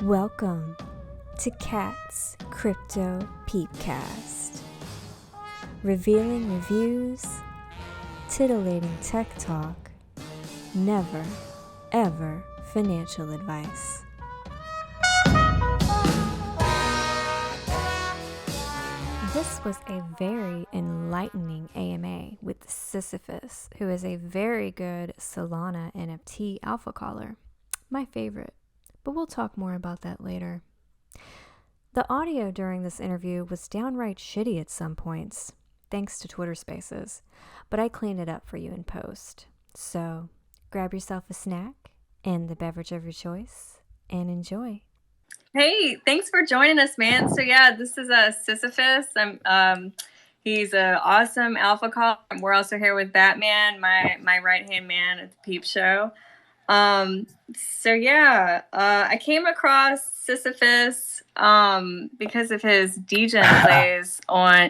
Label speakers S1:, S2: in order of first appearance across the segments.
S1: Welcome to Kat's Crypto Peepcast. Revealing reviews, titillating tech talk, never, ever financial advice. This was a very enlightening AMA with Sisyphus, who is a very good Solana NFT alpha caller. My favorite, but we'll talk more about that later. The audio during this interview was downright shitty at some points, thanks to Twitter Spaces, but I cleaned it up for you in post. So grab yourself a snack and the beverage of your choice and enjoy. Hey, thanks for joining us, man. So yeah, this is Sisyphus. He's an awesome alpha call. We're also here with Batman, my right hand man at the Peep Show. I came across Sisyphus because of his DJ plays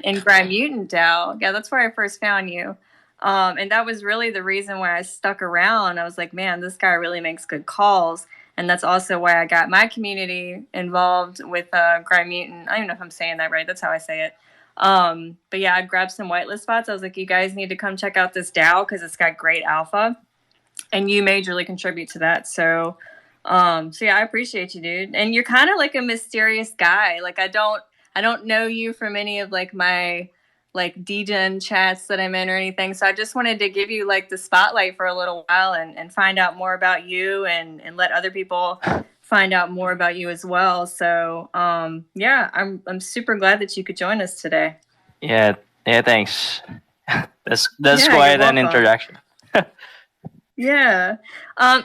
S1: in Grimutant DAO. Yeah, that's where I first found you. And that was really the reason why I stuck around. I was like, man, this guy really makes good calls. And that's also why I got my community involved with Grimutants. I don't even know if I'm saying that right. That's how I say it. But yeah, I grabbed some whitelist spots. I was like, you guys need to come check out this DAO because it's got great alpha. And you majorly contribute to that. So yeah, I appreciate you, dude. And you're kind of like a mysterious guy. Like I don't know you from any of like my like DGen chats that I'm in or anything. So I just wanted to give you like the spotlight for a little while and find out more about you and let other people find out more about you as well. So yeah, I'm super glad that you could join us today.
S2: Yeah, thanks. That's quite an introduction.
S1: Yeah.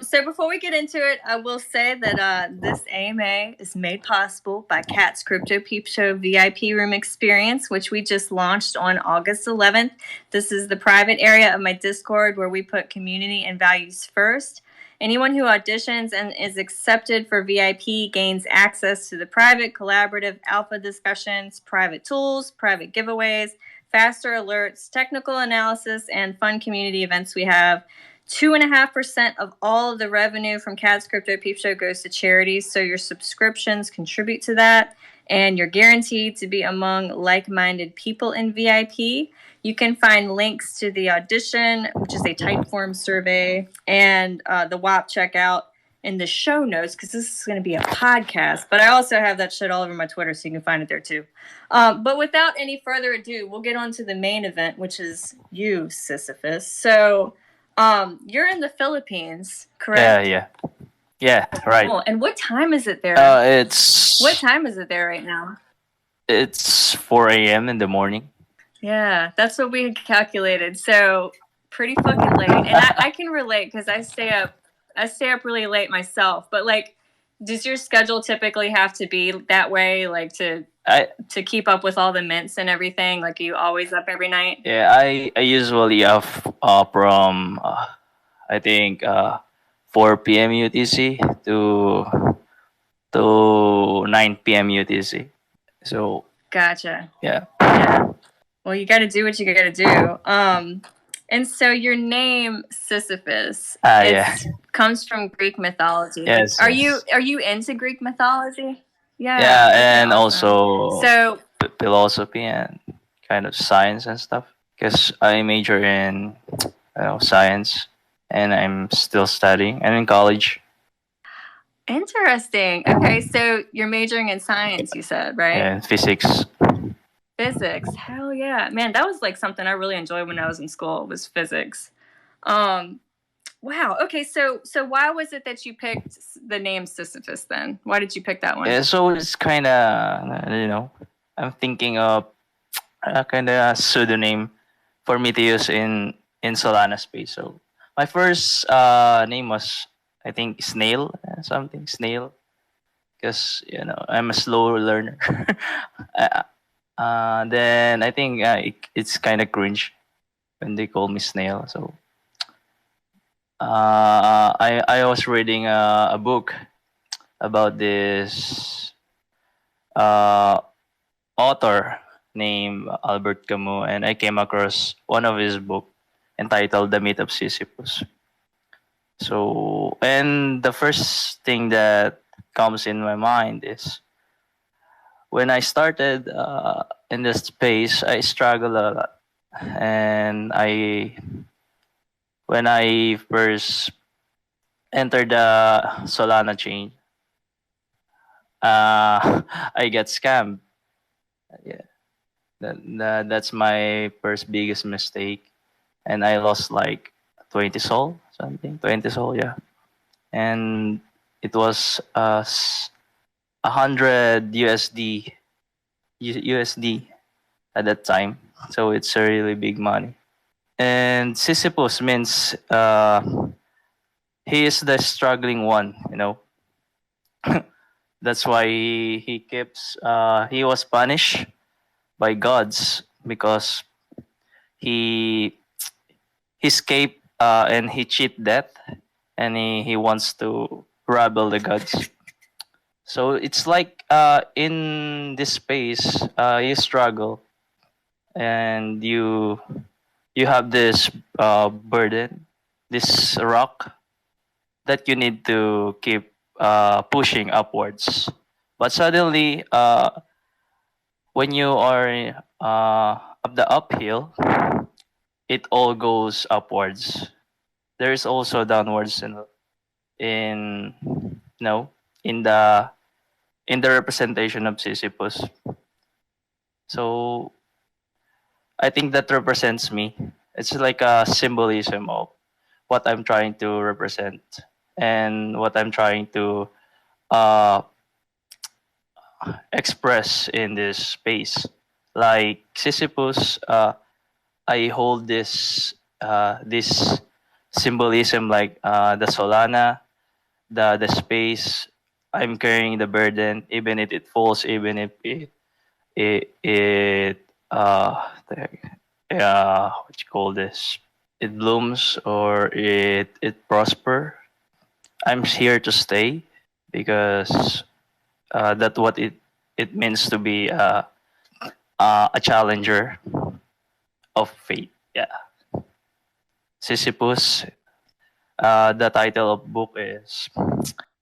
S1: So before we get into it, I will say that this AMA is made possible by Kat's Crypto Peepshow VIP Room Experience, which we just launched on August 11th. This is the private area of my Discord where we put community and values first. Anyone who auditions and is accepted for VIP gains access to the private, collaborative alpha discussions, private tools, private giveaways, faster alerts, technical analysis, and fun community events we have. 2.5% of all of the revenue from Kat's Crypto Peep Show goes to charities, so your subscriptions contribute to that, and you're guaranteed to be among like-minded people in VIP. You can find links to the Audition, which is a Typeform survey, and the Whop checkout in the show notes, because this is going to be a podcast, but I also have that shit all over my Twitter, so you can find it there too. But without any further ado, we'll get on to the main event, which is you, Sisyphus. So you're in the Philippines, correct?
S2: Yeah, right.
S1: Cool. And what time is it there? What time is it there right now?
S2: It's 4 a.m. in the morning.
S1: Yeah, that's what we had calculated. So pretty fucking late. And I can relate because I stay up really late myself. But like, does your schedule typically have to be that way, like to keep up with all the mints and everything? Like, are you always up every night?
S2: Yeah, I usually up from I think 4 p.m. UTC to 9 p.m. UTC. So
S1: gotcha.
S2: Yeah.
S1: Well, you got to do what you got to do. And so your name Sisyphus comes from Greek mythology.
S2: Yes.
S1: Are you into Greek mythology?
S2: Yeah, and awesome. Also philosophy and kind of science and stuff. Because I major in science, and I'm still studying. I'm in college.
S1: Interesting. Okay, so you're majoring in science, you said, right?
S2: Yeah, physics.
S1: Physics. Hell yeah. Man, that was like something I really enjoyed when I was in school, was physics. Wow. Okay, so why was it that you picked the name Sisyphus then? Why did you pick that one?
S2: Yeah, so it's kind of, I'm thinking of a kind of pseudonym for me to use in Solana space. So my first name was, I think, Snail, Snail. Because, I'm a slow learner. Then I think it's kind of cringe when they call me Snail. So I was reading a book about this author named Albert Camus, and I came across one of his books entitled The Myth of Sisyphus. So, and the first thing that comes in my mind is when I started in this space, I struggled a lot, and when I first entered the Solana chain, I get scammed. Yeah, that's my first biggest mistake, and I lost like 20 soul, something 20 soul, yeah, and it was 100 USD at that time, so it's a really big money. And Sisyphus means he is the struggling one, you know. That's why he keeps he was punished by gods because he he escaped and he cheat death, and he wants to rebel the gods. So it's like in this space you struggle, and you have this burden, this rock that you need to keep pushing upwards. But suddenly, when you are up the uphill, it all goes upwards. There is also downwards in no in the representation of Sisyphus. So I think that represents me. It's like a symbolism of what I'm trying to represent and what I'm trying to uh, express in this space. Like Sisyphus, I hold this symbolism like the Solana, the space. I'm carrying the burden, even if it falls, even if it what you call this? It blooms or it prosper. I'm here to stay because that's what it means to be a challenger of fate. Yeah, Sisyphus. The title of book is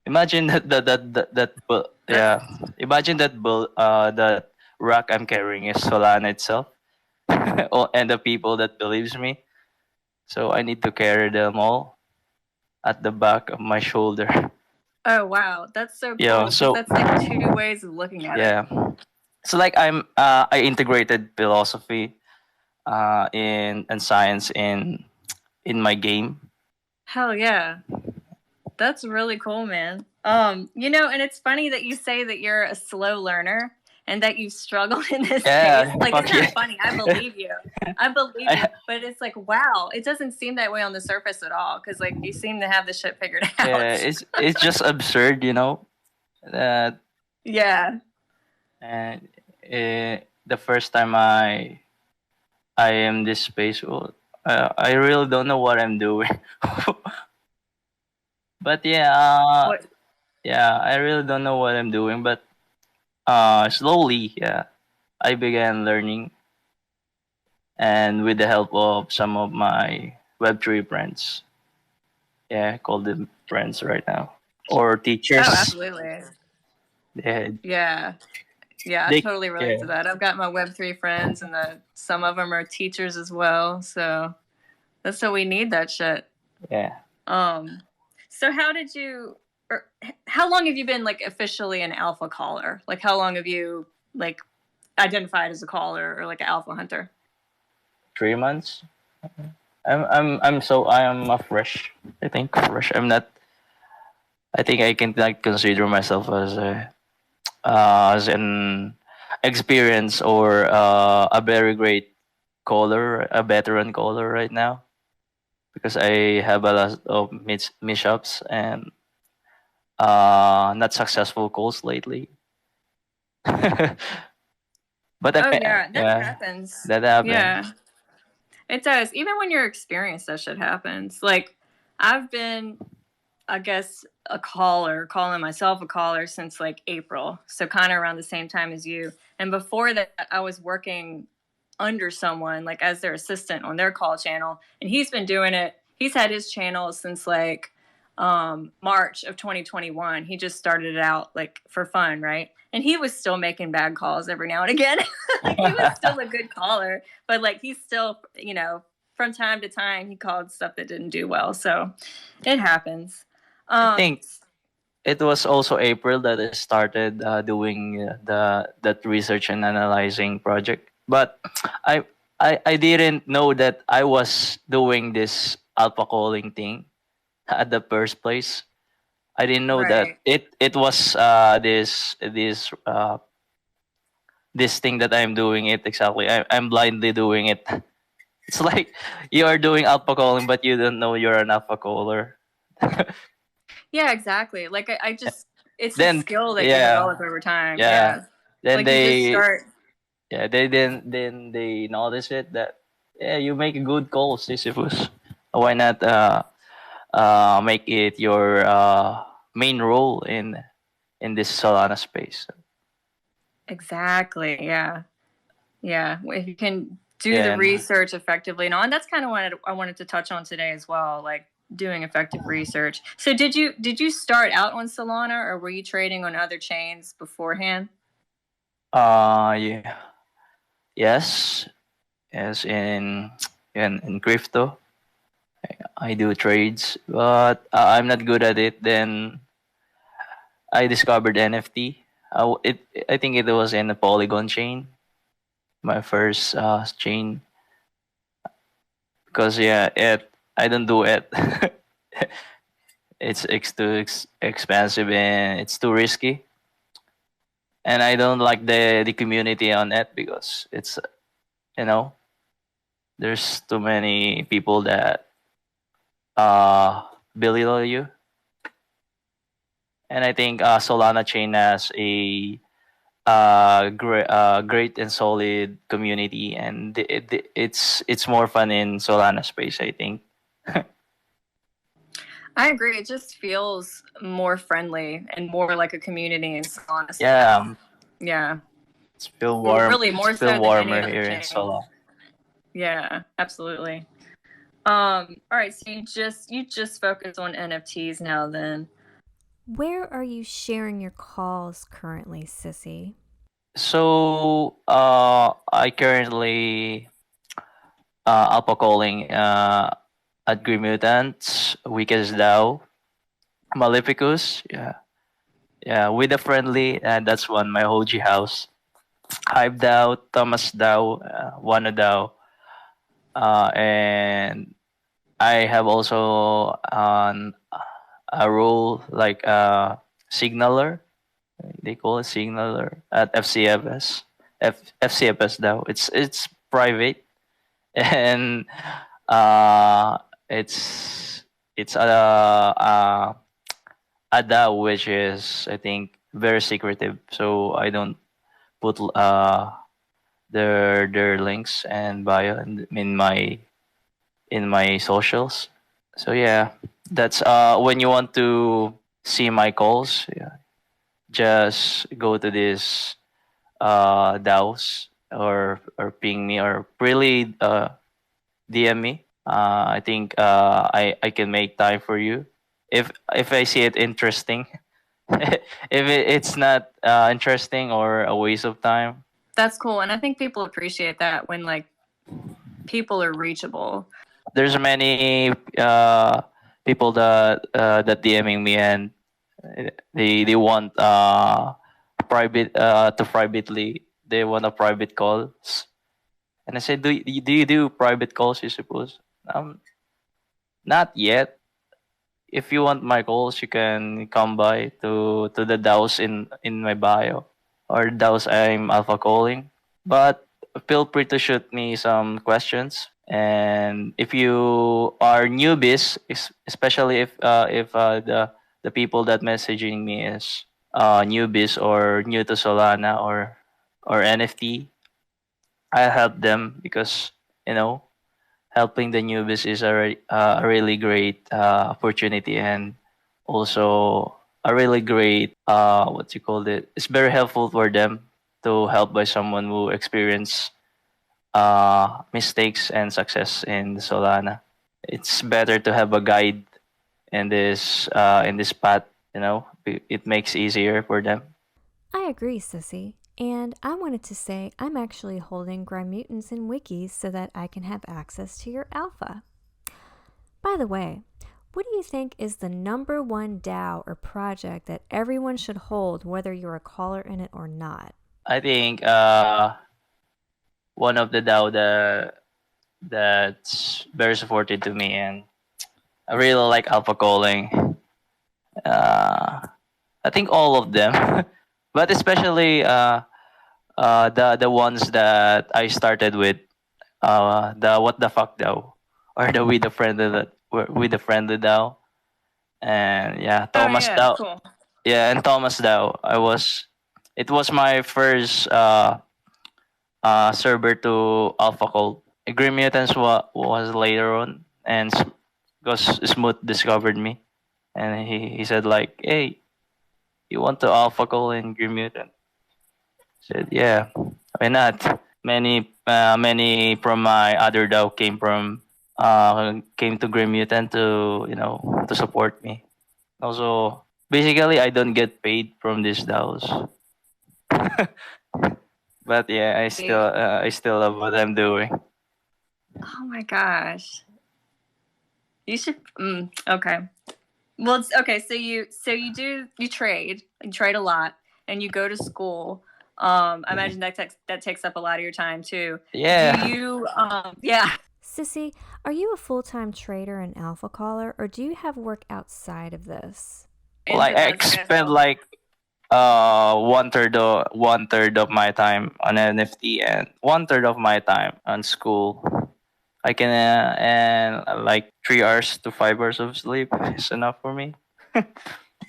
S2: imagine
S1: That's
S2: yeah, imagine that rock I'm carrying is Solana itself. And the people that believes me. So I need to carry them all at the back of my shoulder.
S1: oh wow, that's so
S2: Yeah.
S1: cool because
S2: So
S1: that's like two ways of looking at it.
S2: yeah. So like I integrated philosophy in science in my game.
S1: Hell yeah. That's really cool, man. And it's funny that you say that you're a slow learner and that you struggle in this space.
S2: Yeah.
S1: Like, it's
S2: Fuck
S1: not
S2: yeah.
S1: funny. I believe you. I believe you.
S2: I,
S1: But it's like, wow, it doesn't seem that way on the surface at all. Because like you seem to have this shit figured
S2: yeah.
S1: out.
S2: It's just absurd, you know. That
S1: Yeah.
S2: and the first time I am this space, well, I really don't know what I'm doing. But yeah,
S1: What?
S2: yeah, I really don't know what I'm doing. But slowly, yeah, I began learning, and with the help of some of my Web3 friends, yeah, I call them friends right now, or
S1: Oh,
S2: teachers.
S1: absolutely.
S2: Yeah,
S1: Yeah. Yeah, I
S2: they,
S1: totally relate
S2: yeah,
S1: to that. I've got my Web3 friends, and some of them are teachers as well. So that's what we need, that shit.
S2: yeah.
S1: Um, so how long have you been like officially an alpha caller? Like how long have you like identified as a caller or like an alpha hunter?
S2: 3 months. I am a fresh. I think fresh. I'm not. I think I can like consider myself as an experience or a very great caller, a veteran caller right now because I have a lot of mishaps and not successful calls lately. But
S1: Oh yeah, that
S2: yeah,
S1: happens.
S2: that happened.
S1: Yeah, it does. Even when you're experienced, that shit happens. Like I've been, I guess, a caller, calling myself a caller since like April. So kind of around the same time as you. And before that, I was working under someone like as their assistant on their call channel, and he's been doing it. He's had his channel since like March of 2021. He just started it out like for fun, right? And he was still making bad calls every now and again. Like, he was still a good caller, but like he's still, you know, from time to time he called stuff that didn't do well. So it happens.
S2: I think it was also April that I started doing that research and analyzing project. But I I didn't know that I was doing this alpha calling thing at the first place. I didn't know that
S1: Right.
S2: it was this thing that I'm doing it exactly. I'm blindly doing it. It's like you are doing alpha calling, but you don't know you're an alpha caller.
S1: Yeah, exactly. Like I just, it's a
S2: Then
S1: skill that you
S2: yeah,
S1: develop over time.
S2: yeah.
S1: Yeah.
S2: Then
S1: Like you just
S2: they
S1: start.
S2: yeah then they notice it that yeah you make a good call, Sisyphus. Why not make it your main role in this Solana space?
S1: Exactly. Yeah. Yeah. If you can do the
S2: Yeah, and
S1: research effectively. And that's kind of what I wanted to touch on today as well. Like doing effective research. So did you start out on Solana, or were you trading on other chains beforehand?
S2: yeah, yes, yes in crypto. I do trades, but I'm not good at it. Then I discovered NFT. I think it was in the Polygon chain, my first chain, because yeah, it I don't do it. It's too expensive and it's too risky, and I don't like the community on it because it's you know there's too many people that belittle you, and I think Solana chain has a great and solid community, and it's more fun in Solana space, I think.
S1: I agree. It just feels more friendly and more like a community in Solana.
S2: Yeah,
S1: Yeah.
S2: it's feel warm.
S1: Really more
S2: It's feel
S1: so than any
S2: warmer
S1: other
S2: here in
S1: chain.
S2: Solana.
S1: Yeah, absolutely. All right, so you just focus on NFTs now then.
S3: Where are you sharing your calls currently, Sissy?
S2: So I currently alpha calling at Grimutants, Wickies DAO, Maleficus, yeah, with a friendly, and that's one my OG house. Hive DAO, Thomas DAO, Wano DAO, and I have also a role like signaler. They call it signaler at FCFS. FCFS DAO. It's private and uh, it's a DAO which is I think very secretive. So I don't put their links and bio in my socials. So yeah, that's when you want to see my calls, yeah, just go to this DAOs or ping me or really DM me. I think I can make time for you if I see it interesting. If it's not interesting or a waste of time.
S1: That's cool, and I think people appreciate that when like people are reachable.
S2: There's many people that DMing me and they want private to privately they want a private calls, and I said do you do private calls, you suppose? Not yet. If you want my calls, you can come by to the DAOs in my bio or DAOs I'm alpha calling. But feel free to shoot me some questions. And if you are newbies, especially if the people that messaging me is newbies or new to Solana or NFT, I help them because you know helping the newbies is a really great opportunity and also a really great what you call it. It's very helpful for them to help by someone who experience mistakes and success in Solana. It's better to have a guide in this path. It makes easier for them.
S3: I agree, Sissy. And I wanted to say I'm actually holding Grimutants and Wickies so that I can have access to your alpha. By the way, what do you think is the number one DAO or project that everyone should hold, whether you're a caller in it or not?
S2: I think one of the DAO that's very supportive to me, and I really like alpha calling. I think all of them, but especially the ones that I started with, the what the fuck DAO, or the with the friendly DAO, and yeah,
S1: Oh
S2: Thomas
S1: yeah,
S2: DAO.
S1: cool.
S2: Yeah, and Thomas DAO. It was my first server to alpha call. Grimutants was later on, and because Smooth discovered me, and he said like, "Hey, you want to alpha call in Grimutant?" Said, "Yeah, why not?" Many from my other DAO came to Grimutant to to support me. Also, basically, I don't get paid from these DAOs. But yeah, I still love what I'm doing.
S1: Oh my gosh. You should. Okay. Well, it's okay. So you trade. You trade a lot, and you go to school. I imagine that takes up a lot of your time too.
S2: Yeah.
S1: Do you? Yeah.
S3: Sissy, are you a full-time trader and alpha caller, or do you have work outside of this?
S2: Like I spend like one third of my time on NFT and one third of my time on school. I can and like 3 hours to 5 hours of sleep is enough for me.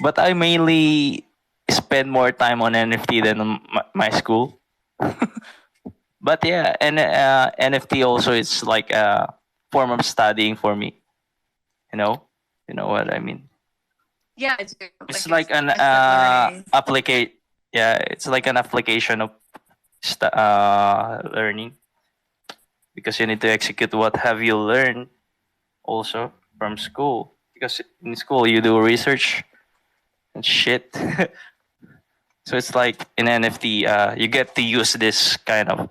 S2: But I mainly spend more time on NFT than on my school. But yeah, and NFT also it's like a form of studying for me. You know what I mean.
S1: Yeah, I do.
S2: It's like an
S1: learning.
S2: applicate. Yeah, it's like an application of learning, because you need to execute what have you learned also from school. Because in school you do research and shit. So it's like in NFT, you get to use this kind of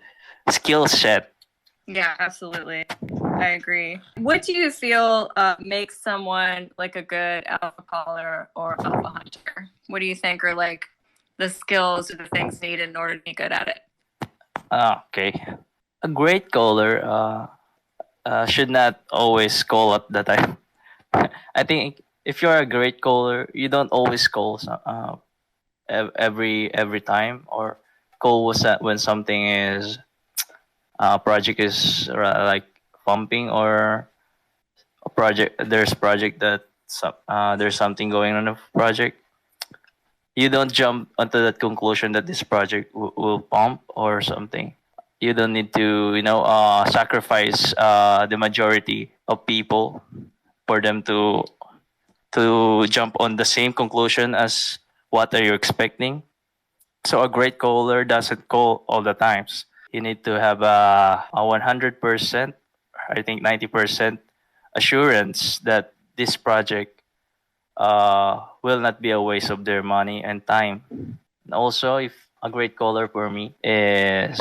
S2: skill set.
S1: Yeah, absolutely. I agree. What do you feel makes someone like a good alpha caller or alpha hunter? What do you think are like the skills or the things needed in order to be good at it?
S2: Okay. A great caller should not always call at the time. I think if you're a great caller, you don't always call every time, or call when something is project is like pumping, or a project that there's something going on in the project. You don't jump onto that conclusion that this project will pump or something. You don't need to sacrifice the majority of people for them to jump on the same conclusion as what are you expecting. So a great caller doesn't call all the times. You need to have a 100%, I think 90% assurance that this project will not be a waste of their money and time. And also, if a great caller for me is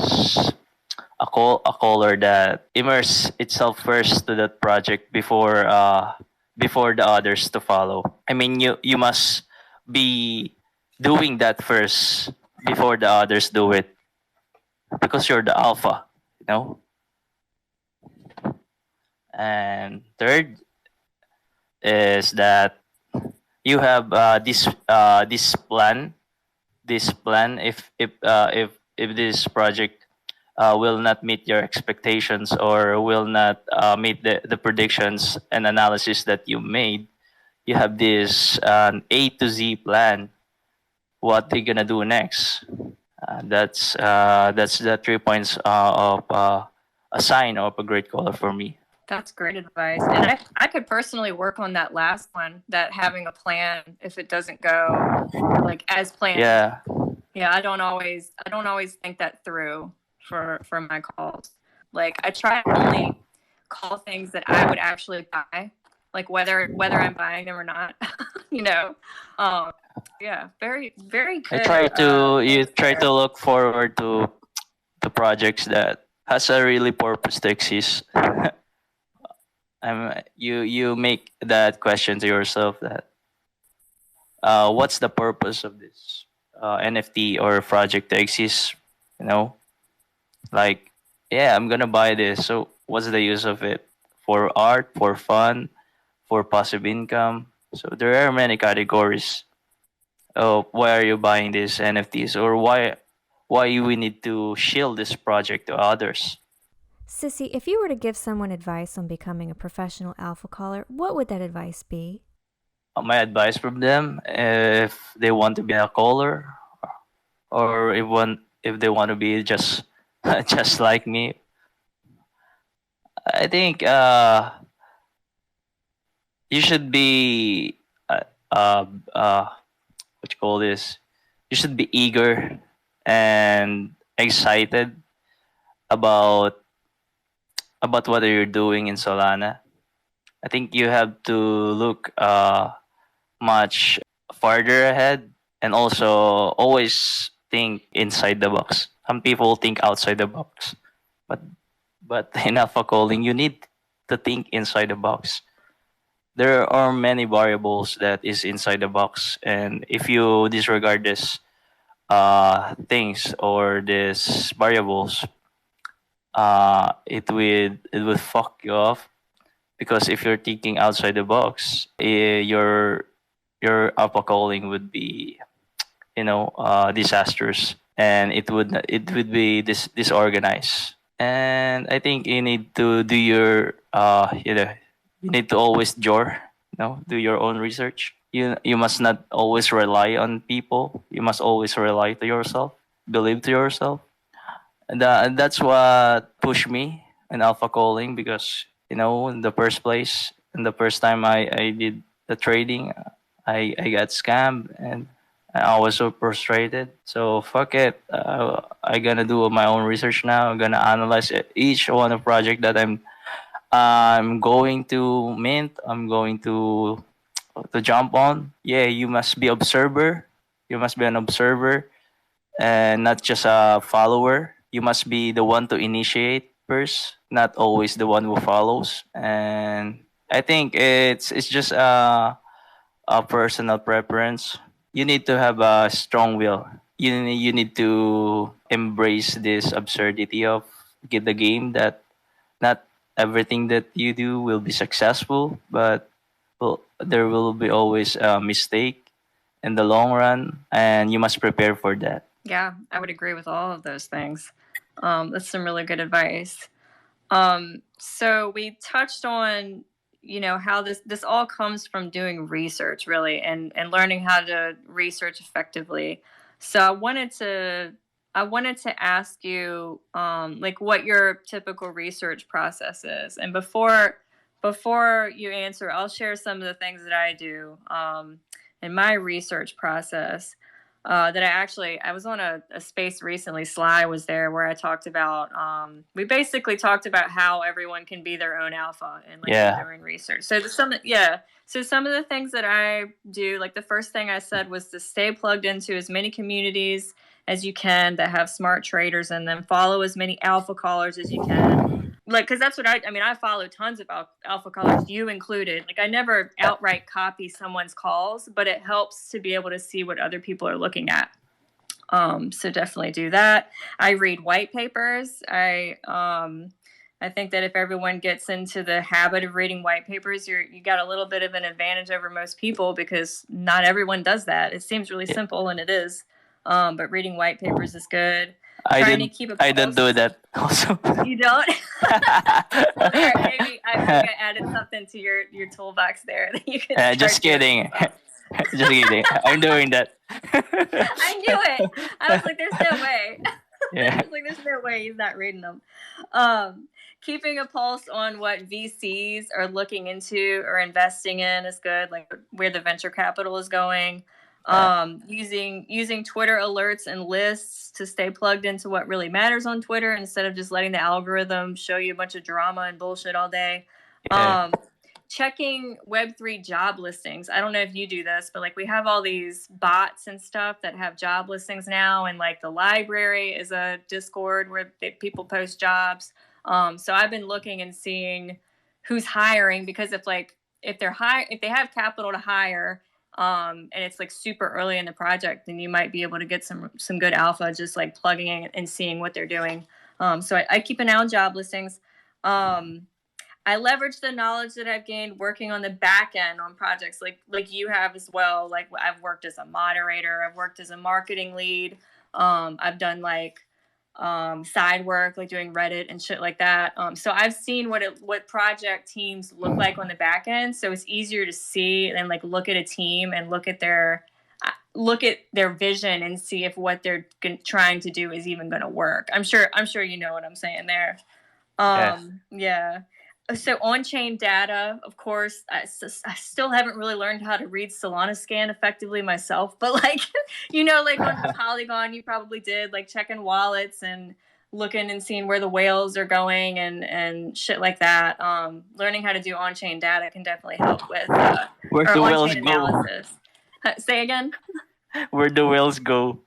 S2: a caller that immerse itself first to that project before the others to follow. I mean, you must be doing that first before the others do it, because you're the alpha, you know. And third is that you have this plan if this project will not meet your expectations, or will not meet the predictions and analysis that you made. You have this A to Z plan, what they're gonna do next. That's the 3 points of a sign of a great caller for me.
S1: That's great advice. And I could personally work on that last one, that having a plan if it doesn't go like as planned.
S2: Yeah.
S1: Yeah, I don't always think that through for my calls. Like I try to only call things that I would actually buy. like whether I'm buying them or not. you know, yeah, very very good.
S2: You try to look forward to the projects that has a really purpose to exist. You make that question to yourself that what's the purpose of this NFT or project to exist? You know, like yeah, I'm gonna buy this. So what's the use of it? For art, for fun, for passive income. So there are many categories. Oh, why are you buying these NFTs, or why we need to shield this project to others?
S3: Sissy, if you were to give someone advice on becoming a professional alpha caller, what would that advice be?
S2: My advice from them, if they want to be a caller, or if they want to be just just like me, I think you should be uh, uh, uh, what you call this? You should be eager and excited about what you're doing in Solana. I think you have to look much farther ahead, and also always think inside the box. Some people think outside the box, but in alpha calling, you need to think inside the box. There are many variables that is inside the box, and if you disregard this things or these variables, it would fuck you off, because if you're thinking outside the box, your alpha calling would be disastrous, and it would be disorganized. And I think you need to do your you need to always do your own research. You must not always rely on people. You must always rely to yourself, believe to yourself. And that's what pushed me in alpha calling, because in the first place, in the first time I did the trading, I got scammed, and I was so frustrated. So fuck it. I gonna do my own research now. I'm gonna analyze each one of project that I'm going to mint. I'm going to jump on. Yeah, you must be observer. You must be an observer and not just a follower. You must be the one to initiate first, not always the one who follows. And I think it's just a personal preference. You need to have a strong will. You need to embrace this absurdity of get the game, that not everything that you do will be successful, but there will be always a mistake in the long run, and you must prepare for that.
S1: Yeah, I would agree with all of those things. That's some really good advice. So we touched on, how this all comes from doing research, really, and learning how to research effectively. So I wanted to ask you, like, what your typical research process is. And before you answer, I'll share some of the things that I do in my research process. That I was on a space recently. Sly was there, where I talked about we basically talked about how everyone can be their own alpha and do their own research. So some of the things that I do, like the first thing I said was to stay plugged into as many communities as you can that have smart traders in them. Follow as many alpha callers as you can. Because that's what I follow tons of alpha callers, you included. Like, I never outright copy someone's calls, but it helps to be able to see what other people are looking at. So definitely do that. I read white papers. I think that if everyone gets into the habit of reading white papers, you got a little bit of an advantage over most people, because not everyone does that. It seems really simple, and it is. But reading white papers is good.
S2: I don't do that also.
S1: You don't? Maybe I added something to your toolbox there that you could
S2: just kidding. Just kidding. I'm doing that.
S1: I knew it. I was like, there's no way.
S2: Yeah.
S1: I was like, there's no way he's not reading them. Keeping a pulse on what VCs are looking into or investing in is good, like where the venture capital is going. Using Twitter alerts and lists to stay plugged into what really matters on Twitter, instead of just letting the algorithm show you a bunch of drama and bullshit all day. checking Web3 job listings. I don't know if you do this, but like we have all these bots and stuff that have job listings now, and like the library is a Discord where people post jobs. So I've been looking and seeing who's hiring, because if they have capital to hire, and it's like super early in the project, then you might be able to get some good alpha just like plugging in and seeing what they're doing. So I keep an eye on job listings. I leverage the knowledge that I've gained working on the back end on projects like you have as well. Like I've worked as a moderator, I've worked as a marketing lead. I've done like side work, like doing Reddit and shit like that. So I've seen what project teams look like on the back end. So it's easier to see and like look at a team and look at their vision and see if what they're trying to do is even going to work. I'm sure you know what I'm saying there. Yeah. So on-chain data, of course, I still haven't really learned how to read Solana scan effectively myself, but like, like on Polygon, you probably did, like checking wallets and looking and seeing where the whales are going and shit like that. Learning how to do on-chain data can definitely help with
S2: Where the whales
S1: on-chain
S2: go?
S1: analysis. Say again?
S2: Where the whales go?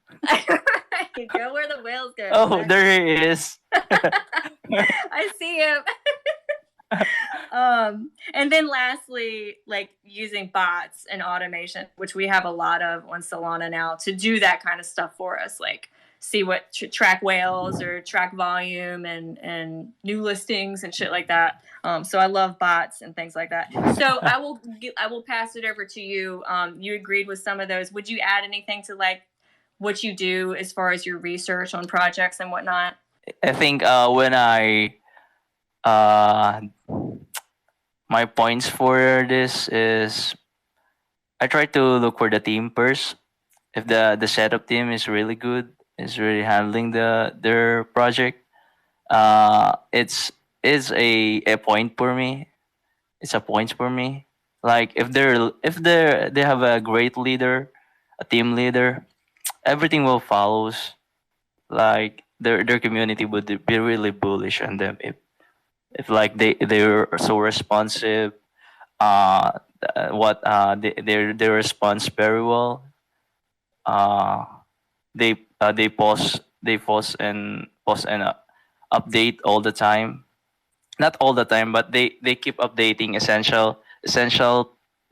S1: Go where the whales go.
S2: Oh, there he is.
S1: I see him. And then lastly, like using bots and automation, which we have a lot of on Solana now, to do that kind of stuff for us, like see what track whales or track volume and new listings and shit like that. So I love bots and things like that. So I will pass it over to you. You agreed with some of those. Would you add anything to like what you do as far as your research on projects and whatnot?
S2: I think when my points for this is I try to look for the team first. If the setup team is really good, is really handling their project, it's a point for me. It's a point for me. Like if they have a great leader, a team leader, everything will follows. Like their community would be really bullish on them if like they're so responsive, they response very well, they post and update all the time, not all the time, but they keep updating essential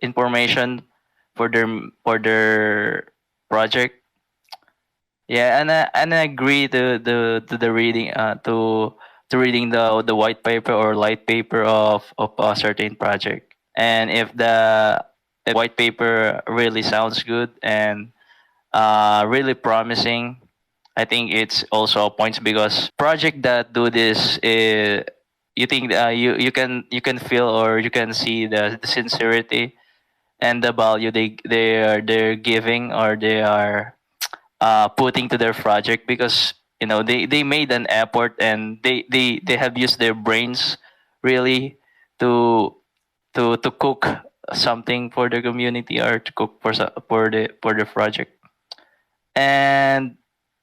S2: information for their project. Yeah, and I agree to the reading to reading the white paper or light paper of a certain project. And if the white paper really sounds good and really promising, I think it's also a point because project that do this, you think you can feel or you can see the sincerity and the value they're giving or they are putting to their project, because they made an effort and they have used their brains really to to cook something for the community or to cook for the project. And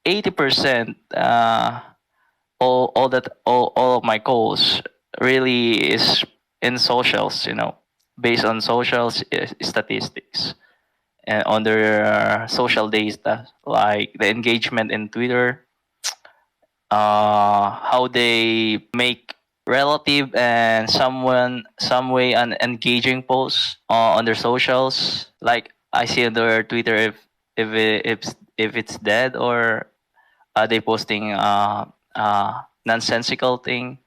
S2: 80% all of my goals really is in socials, based on socials statistics and on their social data, like the engagement in Twitter, how they make relative and some way an engaging posts on their socials. Like I see on their Twitter if it's dead or are they posting nonsensical thing.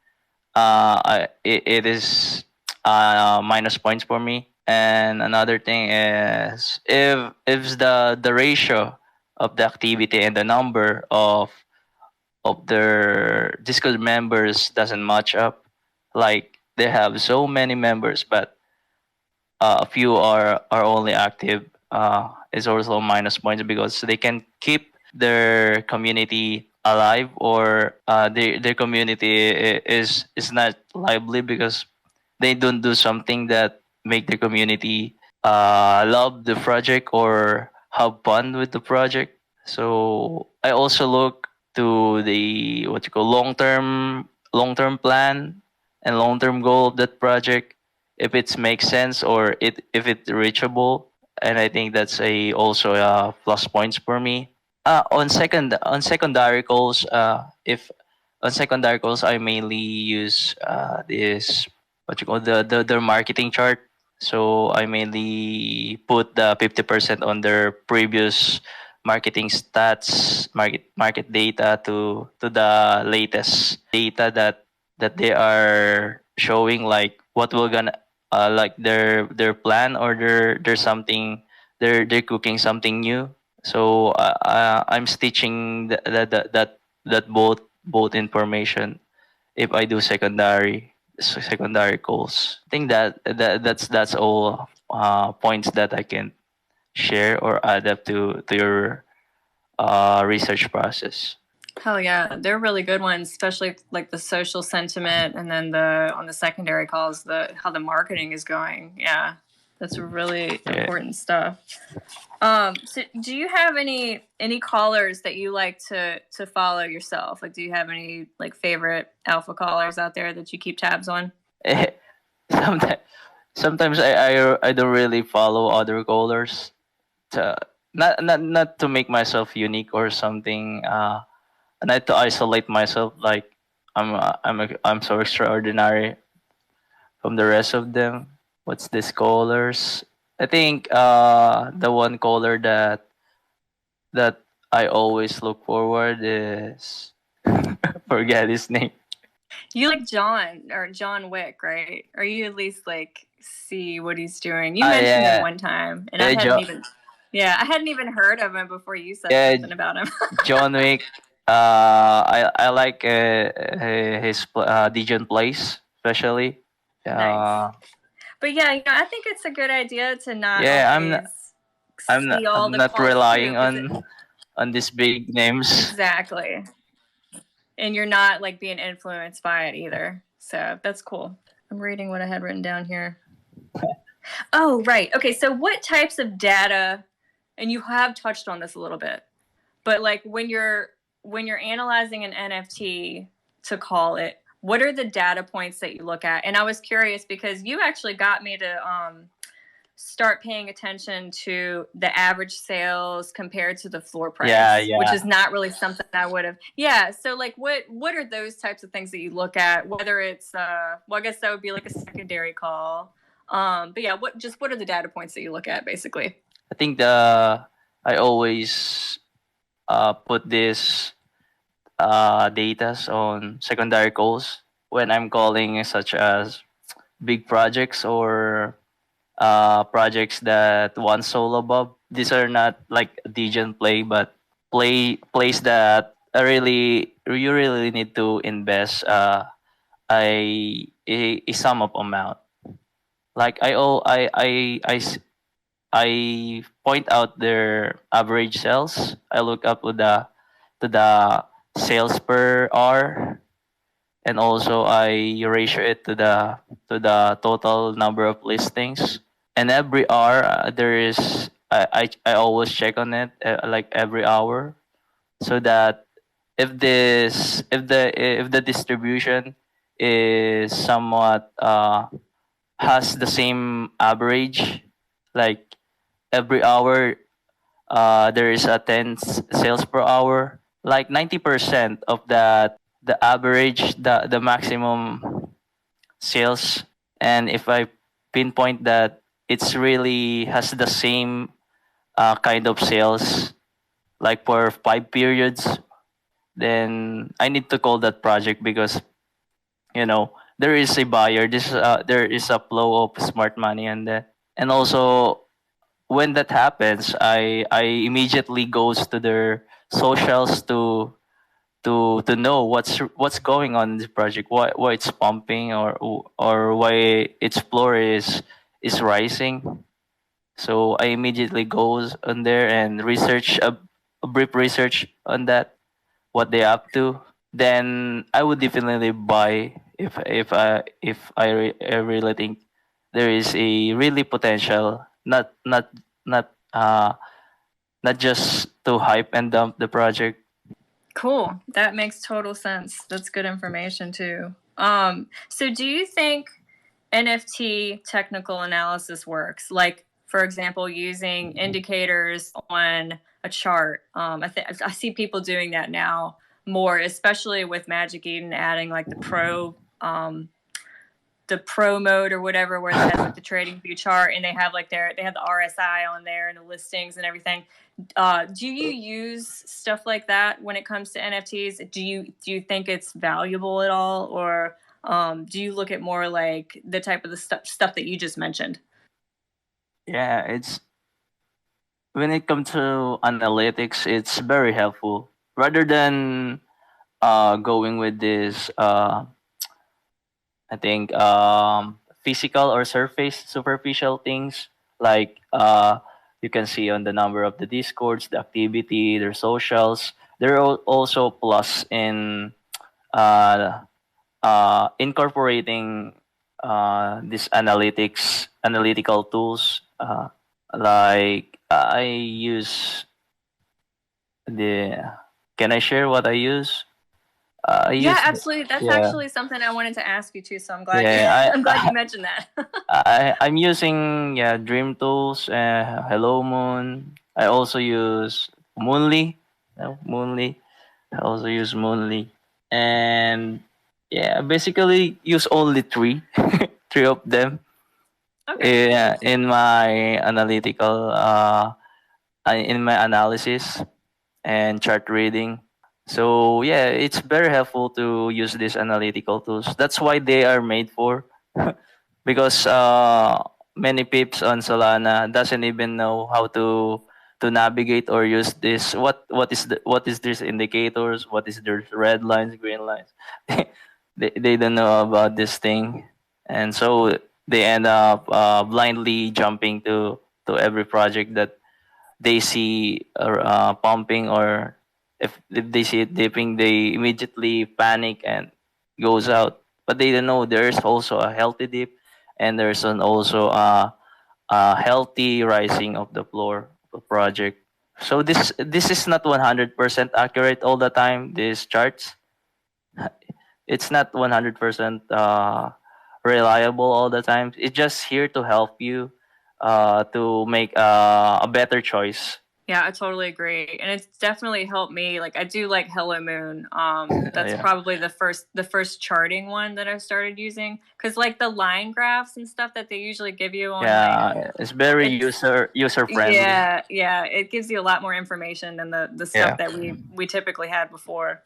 S2: It is minus points for me. And another thing is if the ratio of the activity and the number of their Discord members doesn't match up, like they have so many members but a few are only active, is also minus points because they can keep their community alive, or their community is not lively because they don't do something that make the community love the project or have fun with the project. So I also look to the long term plan and long term goal of that project. if it makes sense or if it's reachable. And I think that's a also plus points for me. On secondary calls, if on secondary calls, I mainly use this what you call the marketing chart. So I mainly put the 50% on their previous marketing stats, market data to the latest data that they are showing, like what we're gonna like their plan, or their something, they're cooking something new. So I'm stitching that both information if I do secondary calls. I think that's all points that I can share or add up to your research process.
S1: Hell yeah, they're really good ones, especially like the social sentiment, and then the on the secondary calls, the how the marketing is going. Yeah, that's really important stuff. So do you have any callers that you like to follow yourself? Like, do you have any like favorite alpha callers out there that you keep tabs on?
S2: sometimes sometimes I don't really follow other callers to not to make myself unique or something. Not to isolate myself like I'm so extraordinary from the rest of them. What's this callers? I think the one caller that I always look forward is forget his name.
S1: You like John or John Wick, right? Or you at least like see what he's doing. You mentioned him one time, and I hadn't even heard of him before you said something about him.
S2: John Wick. I like his Dijon Place, especially.
S1: Nice. But yeah, I think it's a good idea to not
S2: I'm not relying on these big names.
S1: Exactly. And you're not like being influenced by it either. So that's cool. I'm reading what I had written down here. Oh, right. Okay, so what types of data, and you have touched on this a little bit, but like when you're analyzing an NFT, to call it, what are the data points that you look at? And I was curious because you actually got me to start paying attention to the average sales compared to the floor price, which is not really something I would have. Yeah. So like what are those types of things that you look at, whether it's, well, I guess that would be like a secondary call. But yeah, what are the data points that you look at basically?
S2: I think I always put this data on secondary calls when I'm calling, such as big projects or projects that one soul above. These are not like Dijon play, but plays that you really need to invest a sum of amount. Like I point out their average sales. I look up to the sales per hour, and also I ratio it to the total number of listings. And every hour there is I always check on it like every hour, so that if the distribution is somewhat has the same average, like every hour there is a 10 sales per hour, like 90% of that, the average, the maximum sales. And if I pinpoint that it's really has the same kind of sales like for 5 periods, then I need to call that project, because there is a buyer, there is a flow of smart money and that. And also when that happens, I immediately goes to their socials to know what's going on in the project, why it's pumping, or why its floor is rising. So I immediately goes on there and research a brief research on that, what they up to. Then I would definitely buy if I really think there is a really potential, not not just to hype and dump the project.
S1: Cool. That makes total sense. That's good information too. So do you think NFT technical analysis works. Like, for example, using indicators on a chart. I see people doing that now more, especially with Magic Eden adding like the pro mode or whatever, where they have like the trading view chart and they have the RSI on there and the listings and everything. Do you use stuff like that when it comes to NFTs? Do you think it's valuable at all, or do you look at more like the type of the stuff that you just mentioned?
S2: Yeah, it's when it comes to analytics, it's very helpful. Rather than going with this I think physical or superficial things like you can see on the number of the discords, the activity, their socials. There are also plus in uh, incorporating these analytical tools. Like I use the. Can I share what I use? I
S1: Yeah,
S2: use
S1: absolutely. That's
S2: yeah.
S1: actually something I wanted to ask you too. So I'm glad
S2: Yeah,
S1: I'm glad you mentioned that.
S2: I'm using Dream Tools, Hello Moon. I also use Moonly. Moonly. I also use Moonly, and yeah, basically use only three, three of them.
S1: Okay.
S2: Yeah, in my analytical, in my analysis and chart reading. So yeah, it's very helpful to use these analytical tools. That's why they are made for. Because many peeps on Solana doesn't even know how to navigate or use this. What is these indicators? What is their red lines, green lines? They don't know about this thing, and so they end up blindly jumping to every project that they see pumping, or if they see it dipping, they immediately panic and goes out. But they don't know there's also a healthy dip, and there's also a healthy rising of the floor of the project. So this is not 100% accurate all the time. These charts, it's not 100% reliable all the time. It's just here to help you to make a better choice.
S1: Yeah, I totally agree. And it's definitely helped me. Like I do like Hello Moon. That's
S2: Yeah.
S1: probably the first charting one that I started using. Cause like the line graphs and stuff that they usually give you on
S2: Yeah, it's very
S1: it's
S2: user friendly.
S1: yeah. It gives you a lot more information than the stuff
S2: Yeah.
S1: that we typically had before.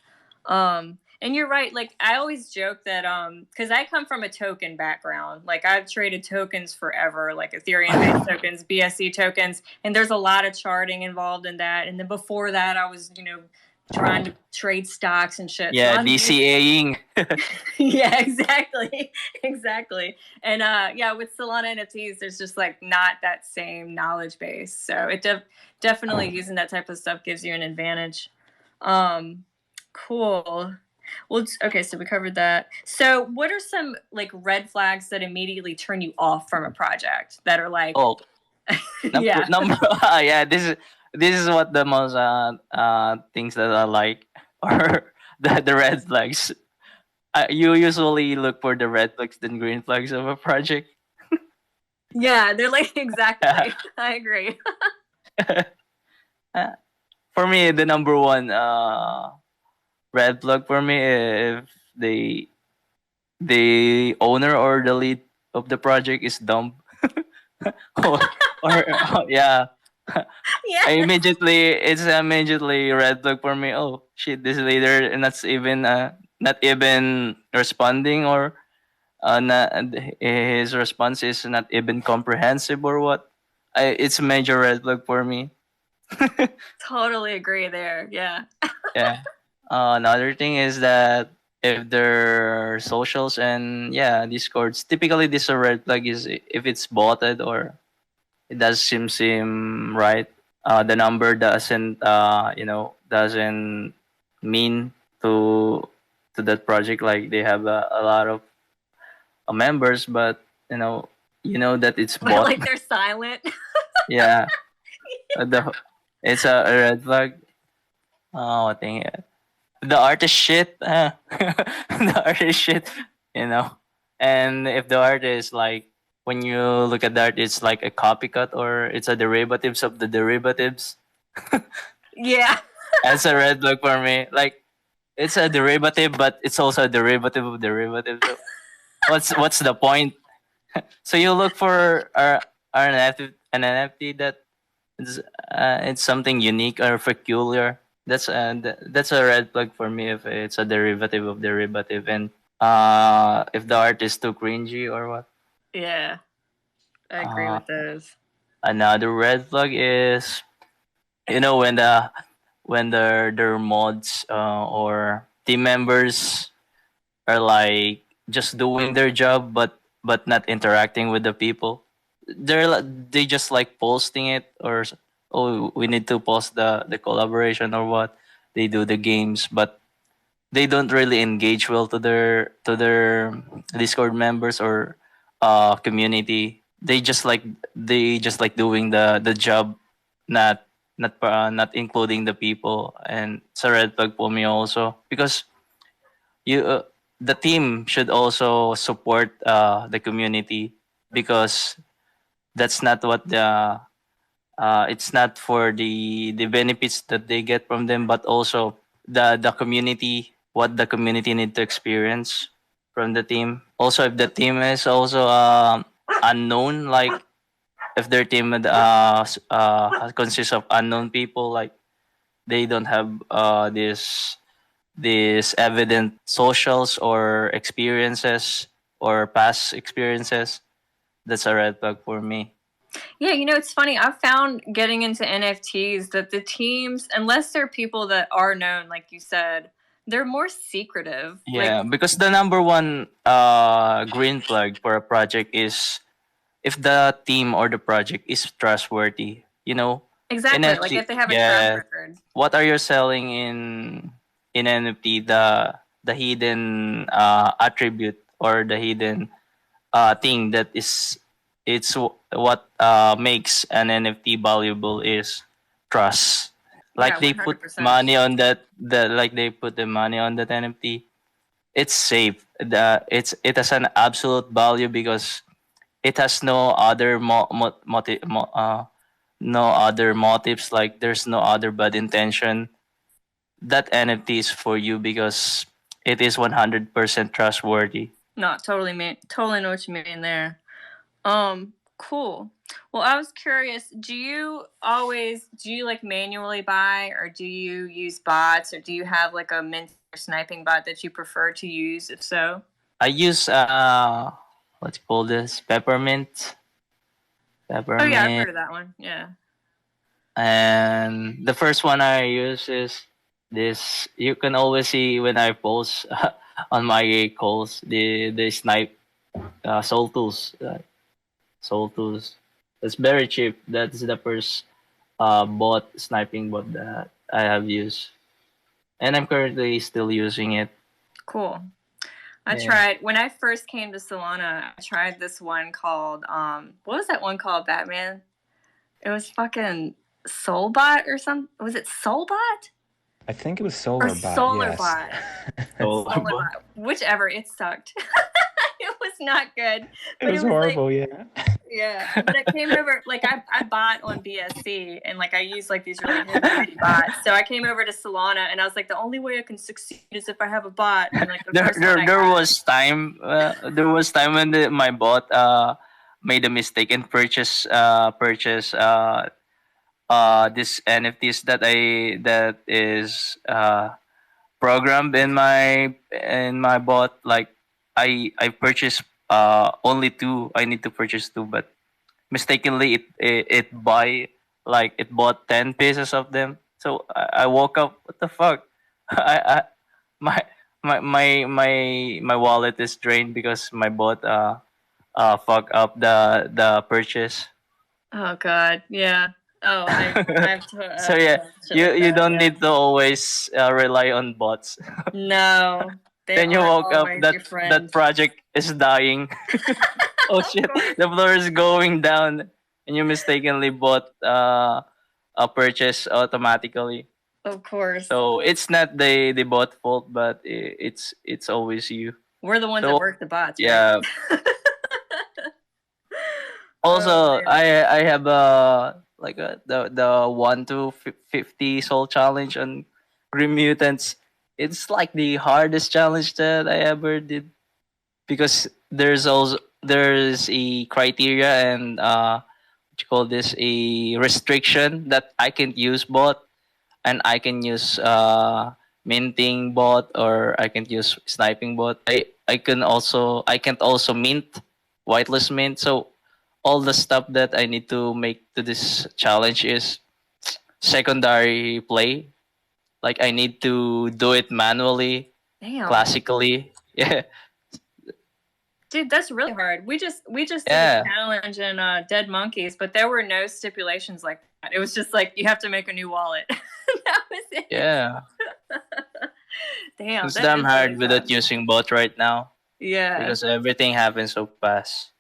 S1: And you're right. Like I always joke that because I come from a token background. Like I've traded tokens forever, like Ethereum based tokens, BSC tokens, and there's a lot of charting involved in that. And then before that, I was trying to trade stocks and shit.
S2: Yeah,
S1: so I'm
S2: DCAing.
S1: yeah, exactly. And yeah, with Solana NFTs, there's just like not that same knowledge base. So it definitely using that type of stuff gives you an advantage. Cool. Well, okay, so we covered that. So, what are some like red flags that immediately turn you off from a project that are like,
S2: Oh,
S1: yeah,
S2: number yeah, this is what the most things that I like or the red flags. You usually look for the red flags than green flags of a project.
S1: yeah, they're like exactly. I agree.
S2: For me, the number one red flag for me, if the owner or the lead of the project is dumb. or yeah.
S1: Yeah.
S2: It's immediately red flag for me. Oh shit, this leader not even responding, or not, his response is not even comprehensive or what. It's a major red flag for me.
S1: Totally agree there. Yeah.
S2: Yeah. Another thing is that if their socials and discords, typically this a red flag is if it's botted or it does seem right. The number doesn't mean to that project. Like they have a lot of members, but that it's
S1: But
S2: bot.
S1: like they're silent.
S2: Yeah, it's a red flag. Oh, I think the artist shit. The artist shit. You know, And if the art is like, when you look at the art, it's like a copycat or it's a derivatives of the derivatives.
S1: Yeah.
S2: That's a red flag for me. Like, it's a derivative, but it's also a derivative of derivative. So what's the point? So you look for an NFT that is it's something unique or peculiar. That's a red flag for me if it's a derivative of derivative, and if the art is too cringy or what.
S1: Yeah. I agree
S2: Uh,
S1: with those.
S2: Another red flag is, when their mods or team members are like just doing their job but not interacting with the people. They just like posting it, or oh, we need to post the collaboration or what. They do the games, but they don't really engage well to their Discord members or community. They just like doing the job, not not including the people, and it's a red flag for me also, because you the team should also support the community, because that's not what the it's not for the benefits that they get from them, but also the community, what the community need to experience from the team. Also, if the team is also unknown, like if their team consists of unknown people, like they don't have this evident socials or experiences or past experiences, that's a red flag for me.
S1: Yeah, it's funny. I've found getting into NFTs that the teams, unless they're people that are known, like you said, they're more secretive. Like,
S2: Yeah, because the number one green flag for a project is if the team or the project is trustworthy.
S1: exactly, like if
S2: NFT,
S1: they have a track
S2: yeah.
S1: record.
S2: What are you selling in NFT? The hidden attribute or the hidden thing that is what makes an NFT valuable is trust.
S1: Yeah,
S2: Like they put
S1: 100%.
S2: money on that, like they put the money on that NFT. It's safe. It has an absolute value because it has no other no other motives. Like there's no other bad intention. That NFT is for you because it is 100% trustworthy.
S1: No, totally know what you mean there. Cool. Well, I was curious, do you like manually buy, or do you use bots, or do you have like a mentor sniping bot that you prefer to use, if so?
S2: I use what you call this,
S1: Oh yeah, I've
S2: peppermint,
S1: heard of that one. Yeah.
S2: and the first one I use is this. You can always see when I post on my calls the snipe soul tools. Soul tools. It's very cheap. That's the first sniping bot that I have used, and I'm currently still using it.
S1: Cool. I
S2: Yeah.
S1: tried when I first came to Solana. I tried this one called what was that one called, Batman? It was fucking Soulbot or something. Was it Soulbot
S4: I think it was
S1: or
S4: SolarBot, yes.
S1: SolarBot?
S2: Soul bot.
S1: Soulbot. Whichever. It sucked. It was not good.
S4: It
S1: But
S4: was
S1: like,
S4: horrible, yeah.
S1: yeah. But I came over, like I bought on BSC, and like I used like these really heavy bots. So I came over to Solana, and I was like, the only way I can succeed is if I have a bot. And like the first one I
S2: There
S1: got-
S2: was time when my bot made a mistake and purchase this NFTs that is programmed in my bot. Like I purchased only two. I need to purchase two, but mistakenly it bought 10 pieces of them. So I woke up. What the fuck? I my my wallet is drained because my bot fuck up the purchase.
S1: Oh God, yeah. Oh, I've
S2: So yeah,
S1: shit
S2: you
S1: like
S2: you
S1: that,
S2: don't
S1: yeah.
S2: need to always rely on bots.
S1: No, they
S2: Then you
S1: aren't
S2: woke up
S1: always
S2: that
S1: your friend.
S2: that project is dying. Oh
S1: Of
S2: shit,
S1: course.
S2: the floor is going down, and you mistakenly bought a purchase automatically.
S1: Of course.
S2: So it's not the bot fault, but it's always you.
S1: We're the ones that
S2: So
S1: work the bots,
S2: yeah.
S1: right?
S2: Also,
S1: man.
S2: I have like the 1 to 50 soul challenge on Grimutants. It's like the hardest challenge that I ever did because there's a criteria and what you call this, a restriction that I can use bot and I can use minting bot or I can use sniping bot. I can't also mint whitelist mint. So all the stuff that I need to make to this challenge is secondary play. Like I need to do it manually,
S1: Damn.
S2: classically. Yeah.
S1: Dude, that's really hard. We just did
S2: Yeah.
S1: a challenge in Dead Monkeys, but there were no stipulations like that. It was just like you have to make a new wallet. That was it.
S2: Yeah.
S1: Damn,
S2: It's
S1: that
S2: damn
S1: is
S2: hard
S1: really
S2: without
S1: fun.
S2: using bot right now
S1: Yeah.
S2: because everything happens so fast.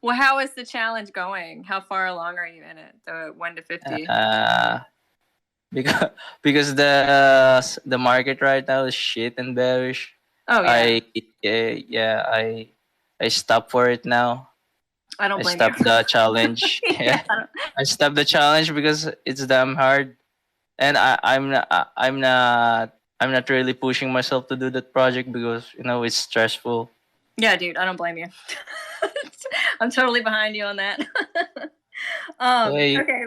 S1: Well, how is the challenge going? How far along are you in it? The 1 to 50?
S2: Because the market right now is shit and bearish.
S1: Oh yeah.
S2: I stopped for it now.
S1: I don't
S2: I
S1: blame
S2: stopped
S1: you.
S2: the challenge.
S1: Yeah.
S2: I stopped the challenge because it's damn hard, and I'm not really pushing myself to do that project because it's stressful.
S1: Yeah, dude, I don't blame you. I'm totally behind you on that.
S2: Hey.
S1: Okay.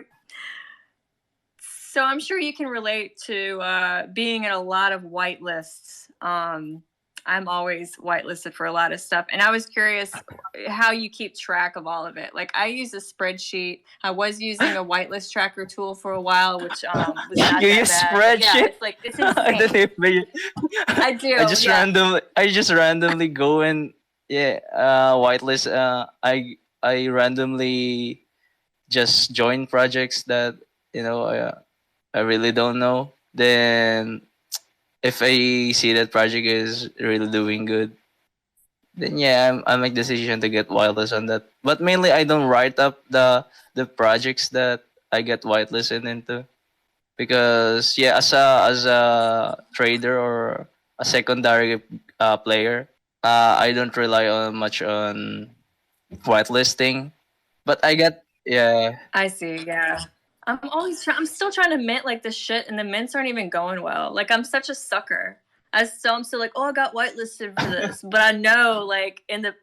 S1: So I'm sure you can relate to being in a lot of whitelists. I'm always whitelisted for a lot of stuff. And I was curious how you keep track of all of it. Like I use a spreadsheet. I was using a whitelist tracker tool for a while, which was not
S2: You
S1: that
S2: use
S1: bad.
S2: spreadsheet?
S1: Yeah, it's
S2: I don't
S1: insane.
S2: even.
S1: I do.
S2: I just randomly go and whitelist. I randomly just join projects that I really don't know. Then if I see that project is really doing good, then I make decision to get whitelist on that. But mainly I don't write up the projects that I get whitelisted into because as a trader or a secondary player, I don't rely on much on whitelisting. But I get
S1: I see. Yeah. I'm still trying to mint like the shit, and the mints aren't even going well. Like I'm such a sucker. I'm still like, oh, I got whitelisted for this, but I know like the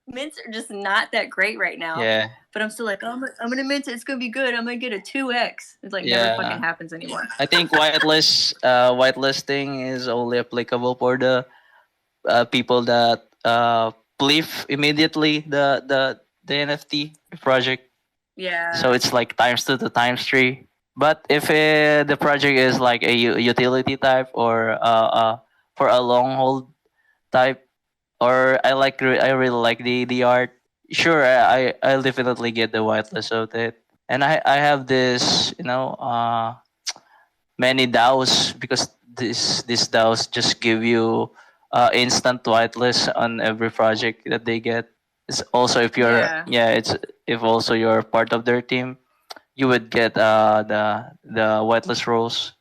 S1: mints are just not that great right now.
S2: Yeah.
S1: But I'm still like, oh, I'm gonna mint it. It's gonna be good. I'm gonna get a 2x. It's like never fucking happens anymore.
S2: I think whitelisting is only applicable for the people that believe immediately the NFT project.
S1: Yeah.
S2: So it's like ×2 to ×3. But if the project is like a utility type or for a long hold type, or I really like the art, sure I'll definitely get the whitelist of it. And I have this many DAOs because this DAOs just give you instant whitelist on every project that they get. It's also if you're it's if also you're part of their team, you would get the whitelist roles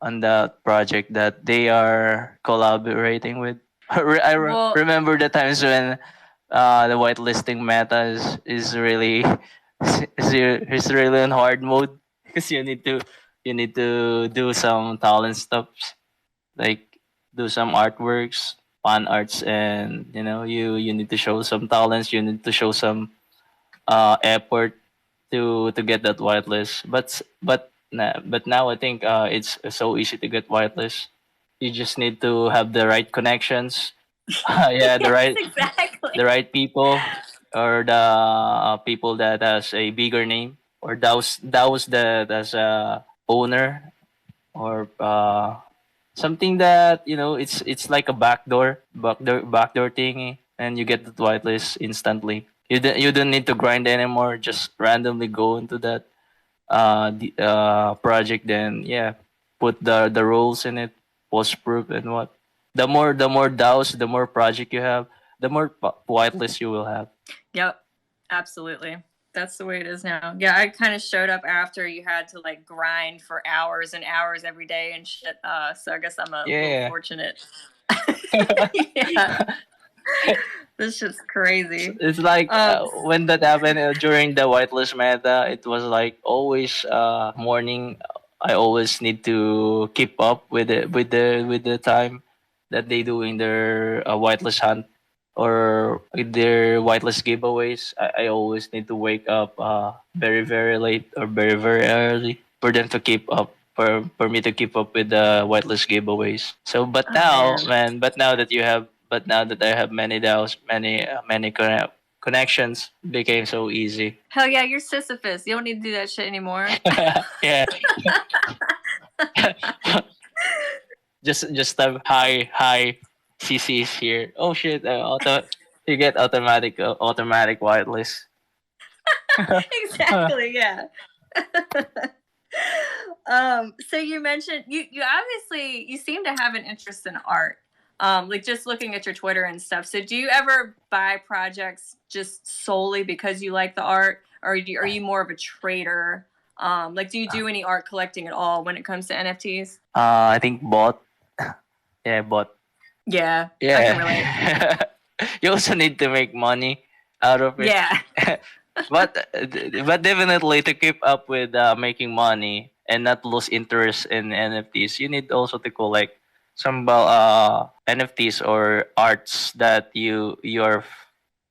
S2: on the project that they are collaborating with. Remember the times when the whitelisting meta is really is really on hard mode because you need to do some talent stuff like do some artworks, fan arts, and you need to show some talents. You need to show some effort to get that whitelist. But now I think it's so easy to get whitelist. You just need to have the right connections.
S1: Exactly.
S2: The right people or the people that has a bigger name or that was as a owner or something that it's like a backdoor thingy and you get the whitelist instantly. You don't need to grind anymore. Just randomly go into that project. Then put the roles in it, post proof and what. The more DAOs, the more project you have, the more whitelist you will have.
S1: Yep. Absolutely. That's the way it is now. Yeah, I kind of showed up after you had to like grind for hours and hours every day and shit. So I guess I'm a little fortunate. Yeah, this shit's crazy.
S2: It's like when that happened during the whitelist meta, it was like always morning. I always need to keep up with the time that they doing their whitelist hunt or with their whitelist giveaways. I always need to wake up very very late or very very early for them to keep up. For me to keep up with the whitelist giveaways. So, but now, man, but now that I have many DAOs, many connections became so easy.
S1: Hell yeah, you're Sisyphus. You don't need to do that shit anymore.
S2: Yeah. just have hi CC is here. Oh shit! You get automatic whitelist.
S1: Exactly. Yeah. So you mentioned you obviously you seem to have an interest in art. Like just looking at your Twitter and stuff. So do you ever buy projects just solely because you like the art, or are you more of a trader? Like do you do any art collecting at all when it comes to NFTs?
S2: I think bot. Yeah, bot.
S1: Yeah.
S2: Yeah.
S1: I can relate.
S2: You also need to make money out of it.
S1: Yeah.
S2: but definitely to keep up with making money and not lose interest in NFTs, you need also to collect some NFTs or arts that you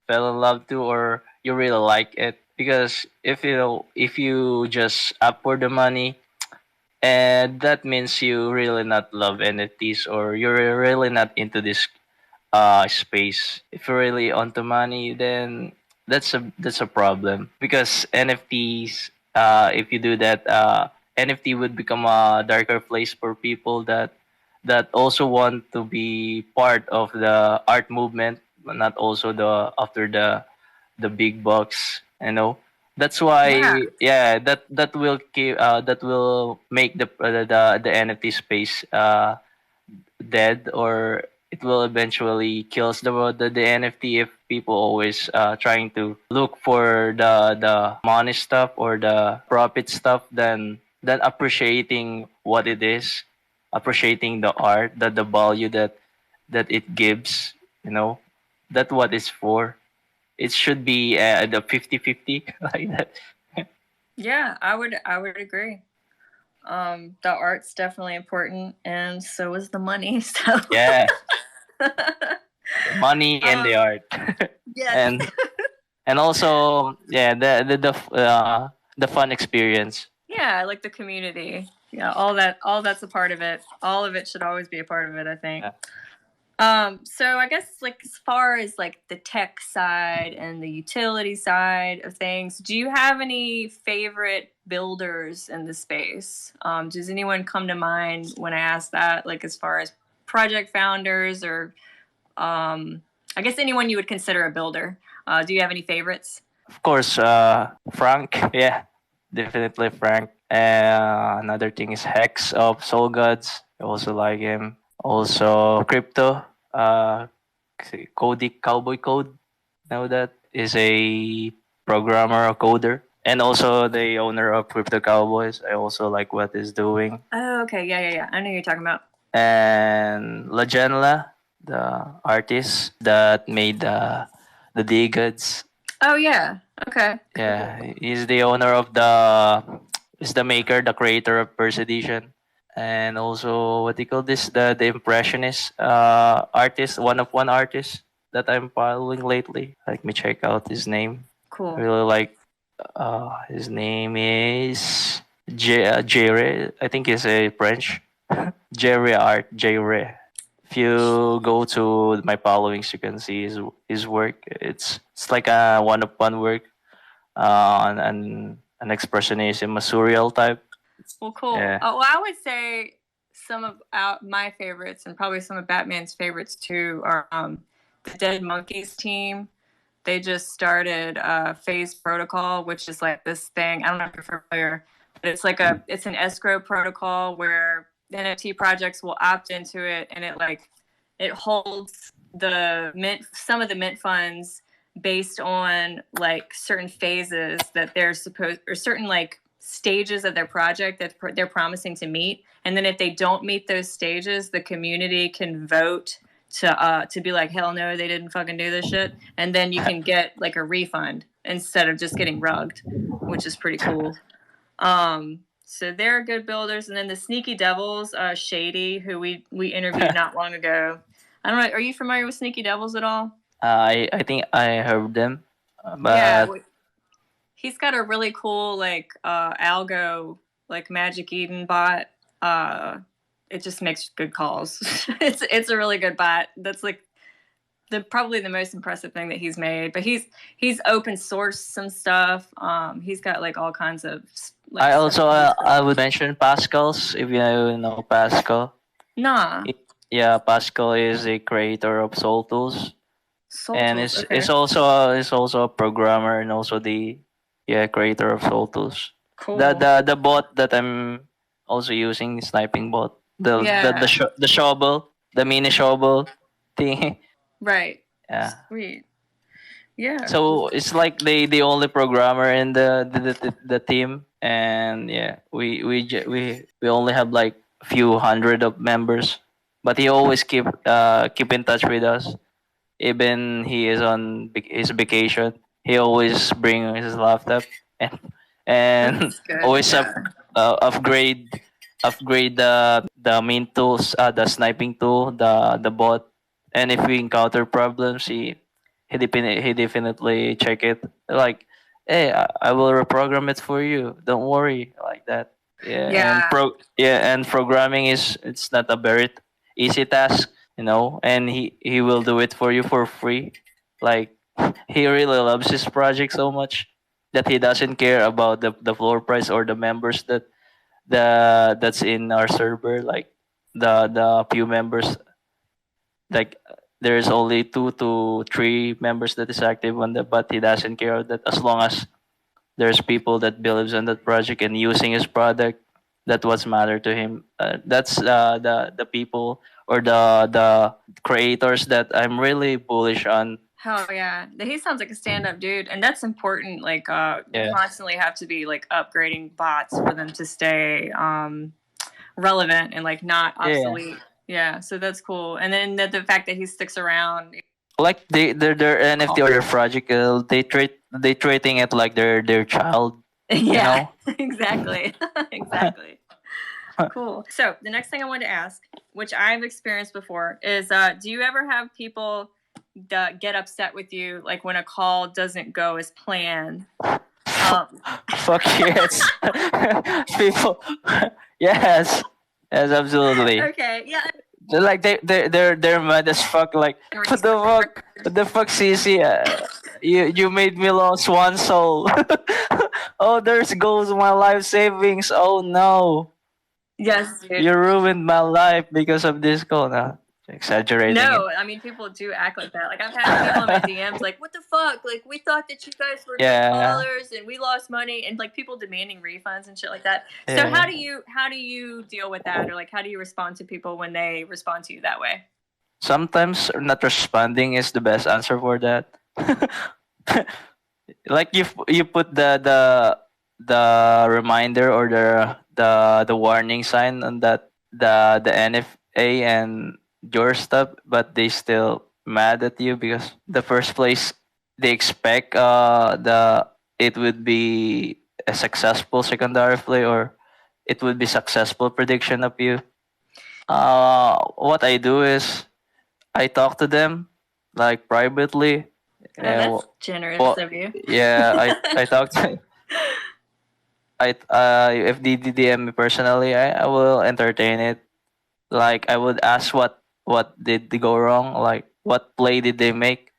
S2: fell in love to or you really like it. Because if you just up for the money, and that means you really not love NFTs or you're really not into this space. If you're really onto money, then that's a problem because NFTs. If you do that, NFT would become a darker place for people that also want to be part of the art movement, but not also the after the big bucks. That's why that will make the NFT space dead or it will eventually kills the NFT if people always trying to look for the money stuff or the profit stuff than appreciating what it is, appreciating the art, the value that it gives, that what it's for. It should be the 50-50 like that.
S1: Yeah, I would agree. The art's definitely important, and so is the money. So
S2: Yeah, money and the art.
S1: yes.
S2: and also the fun experience.
S1: Yeah, like the community. Yeah, all that's a part of it. All of it should always be a part of it, I think. So I guess like as far as like the tech side and the utility side of things, do you have any favorite builders in the space? Does anyone come to mind when I ask that, like as far as project founders or I guess anyone you would consider a builder? Do you have any favorites?
S2: Of course, Frank. Yeah, definitely Frank. Another thing is Hex of Soul Gods. I also like him. Also, Crypto. Cody Cowboy Code. Know that is a programmer, a coder, and also the owner of Crypto Cowboys. I also like what he's doing.
S1: Oh, okay. Yeah. I know who you're talking about.
S2: And Legenla, the artist that made the D-Gods.
S1: Oh yeah. Okay.
S2: Yeah, he's the owner of is the maker, the creator of First Edition. And also what do you call this? The impressionist artist, one of one artist that I'm following lately. Let me check out his name.
S1: Cool.
S2: I really like his name is Jerry. I think he's a French. Jerry Art, Jerry. If you go to my followings, you can see his work. It's like a one of one work, an expressionism, a surreal type.
S1: Well, cool.
S2: Yeah.
S1: Well, I would say some of my favorites and probably some of Batman's favorites too are the Dead Monkeys team. They just started Phase Protocol, which is like this thing. I don't know if you're familiar, but it's an escrow protocol where NFT projects will opt into it, and it holds some of the mint funds based on like certain phases that they're supposed, or certain like stages of their project that they're promising to meet. And then if they don't meet those stages, the community can vote to be like, hell no, they didn't fucking do this shit. And then you can get like a refund instead of just getting rugged, which is pretty cool. So they're good builders. And then the Sneaky Devils, Shady, who we interviewed not long ago. I don't know. Are you familiar with Sneaky Devils at all?
S2: I think I heard them, but
S1: Yeah, he's got a really cool like algo, like Magic Eden bot. It just makes good calls. It's a really good bot. That's like probably the most impressive thing that he's made. But he's open sourced some stuff. He's got like all kinds of. Like,
S2: I also I would mention Pascal's, if you know Pascal.
S1: Nah.
S2: Yeah, Pascal is a creator of Soul Tools. And
S1: okay.
S2: it's also a programmer and also the creator of Soul Tools.
S1: Cool.
S2: The bot that I'm also using, sniping bot. The shovel, the mini shovel thing.
S1: Right.
S2: Yeah.
S1: Sweet. Yeah.
S2: So it's like the only programmer in the team, and yeah, we only have like a few hundred of members, but he always keep in touch with us. Even he is on his vacation, he always bring his laptop and always upgrade the main tools, the sniping tool, the bot, and if we encounter problems, he definitely check it, like, hey, I will reprogram it for you, don't worry, like that. And programming it's not a very easy task, and he will do it for you for free. Like, he really loves his project so much that he doesn't care about the floor price or the members that's in our server. Like, the few members, like, there's only 2 to 3 members that is active on that, but he doesn't care that, as long as there's people that believes in that project and using his product. That's what's matter to him. That's the people or the creators that I'm really bullish on.
S1: Hell yeah, he sounds like a stand-up dude, and that's important. Like, you constantly have to be like upgrading bots for them to stay relevant and like not obsolete. Yeah, so that's cool. And then the fact that he sticks around.
S2: Like their NFT or their project, they treating it like their child.
S1: Yeah, exactly. Exactly. Cool. So the next thing I wanted to ask, which I've experienced before, is do you ever have people that get upset with you, like when a call doesn't go as planned?
S2: Fuck yes. People. Yes, absolutely.
S1: Okay. Yeah.
S2: They're like they're mad as fuck. Like, what the fuck, Sisy? You made me lose one soul. Oh, there's goes my life savings. Oh no.
S1: Yes, dude.
S2: You ruined my life because of this call. Now, exaggerating.
S1: No, I mean, people do act like that. Like, I've had people in my DMs like, "What the fuck? Like, we thought that you guys were good callers and we lost money," and like people demanding refunds and shit like that. So how do you deal with that, or like how do you respond to people when they respond to you that way?
S2: Sometimes not responding is the best answer for that. Like, you put the reminder or the warning sign on that the NFA and your stuff, but they still mad at you because the first place they expect it would be a successful secondary play, or it would be successful prediction of you. What I do is I talk to them like privately.
S1: That's generous of you.
S2: Yeah, I talk to. If they DM me personally, I will entertain it. Like, I would ask what did they go wrong, like what play did they make,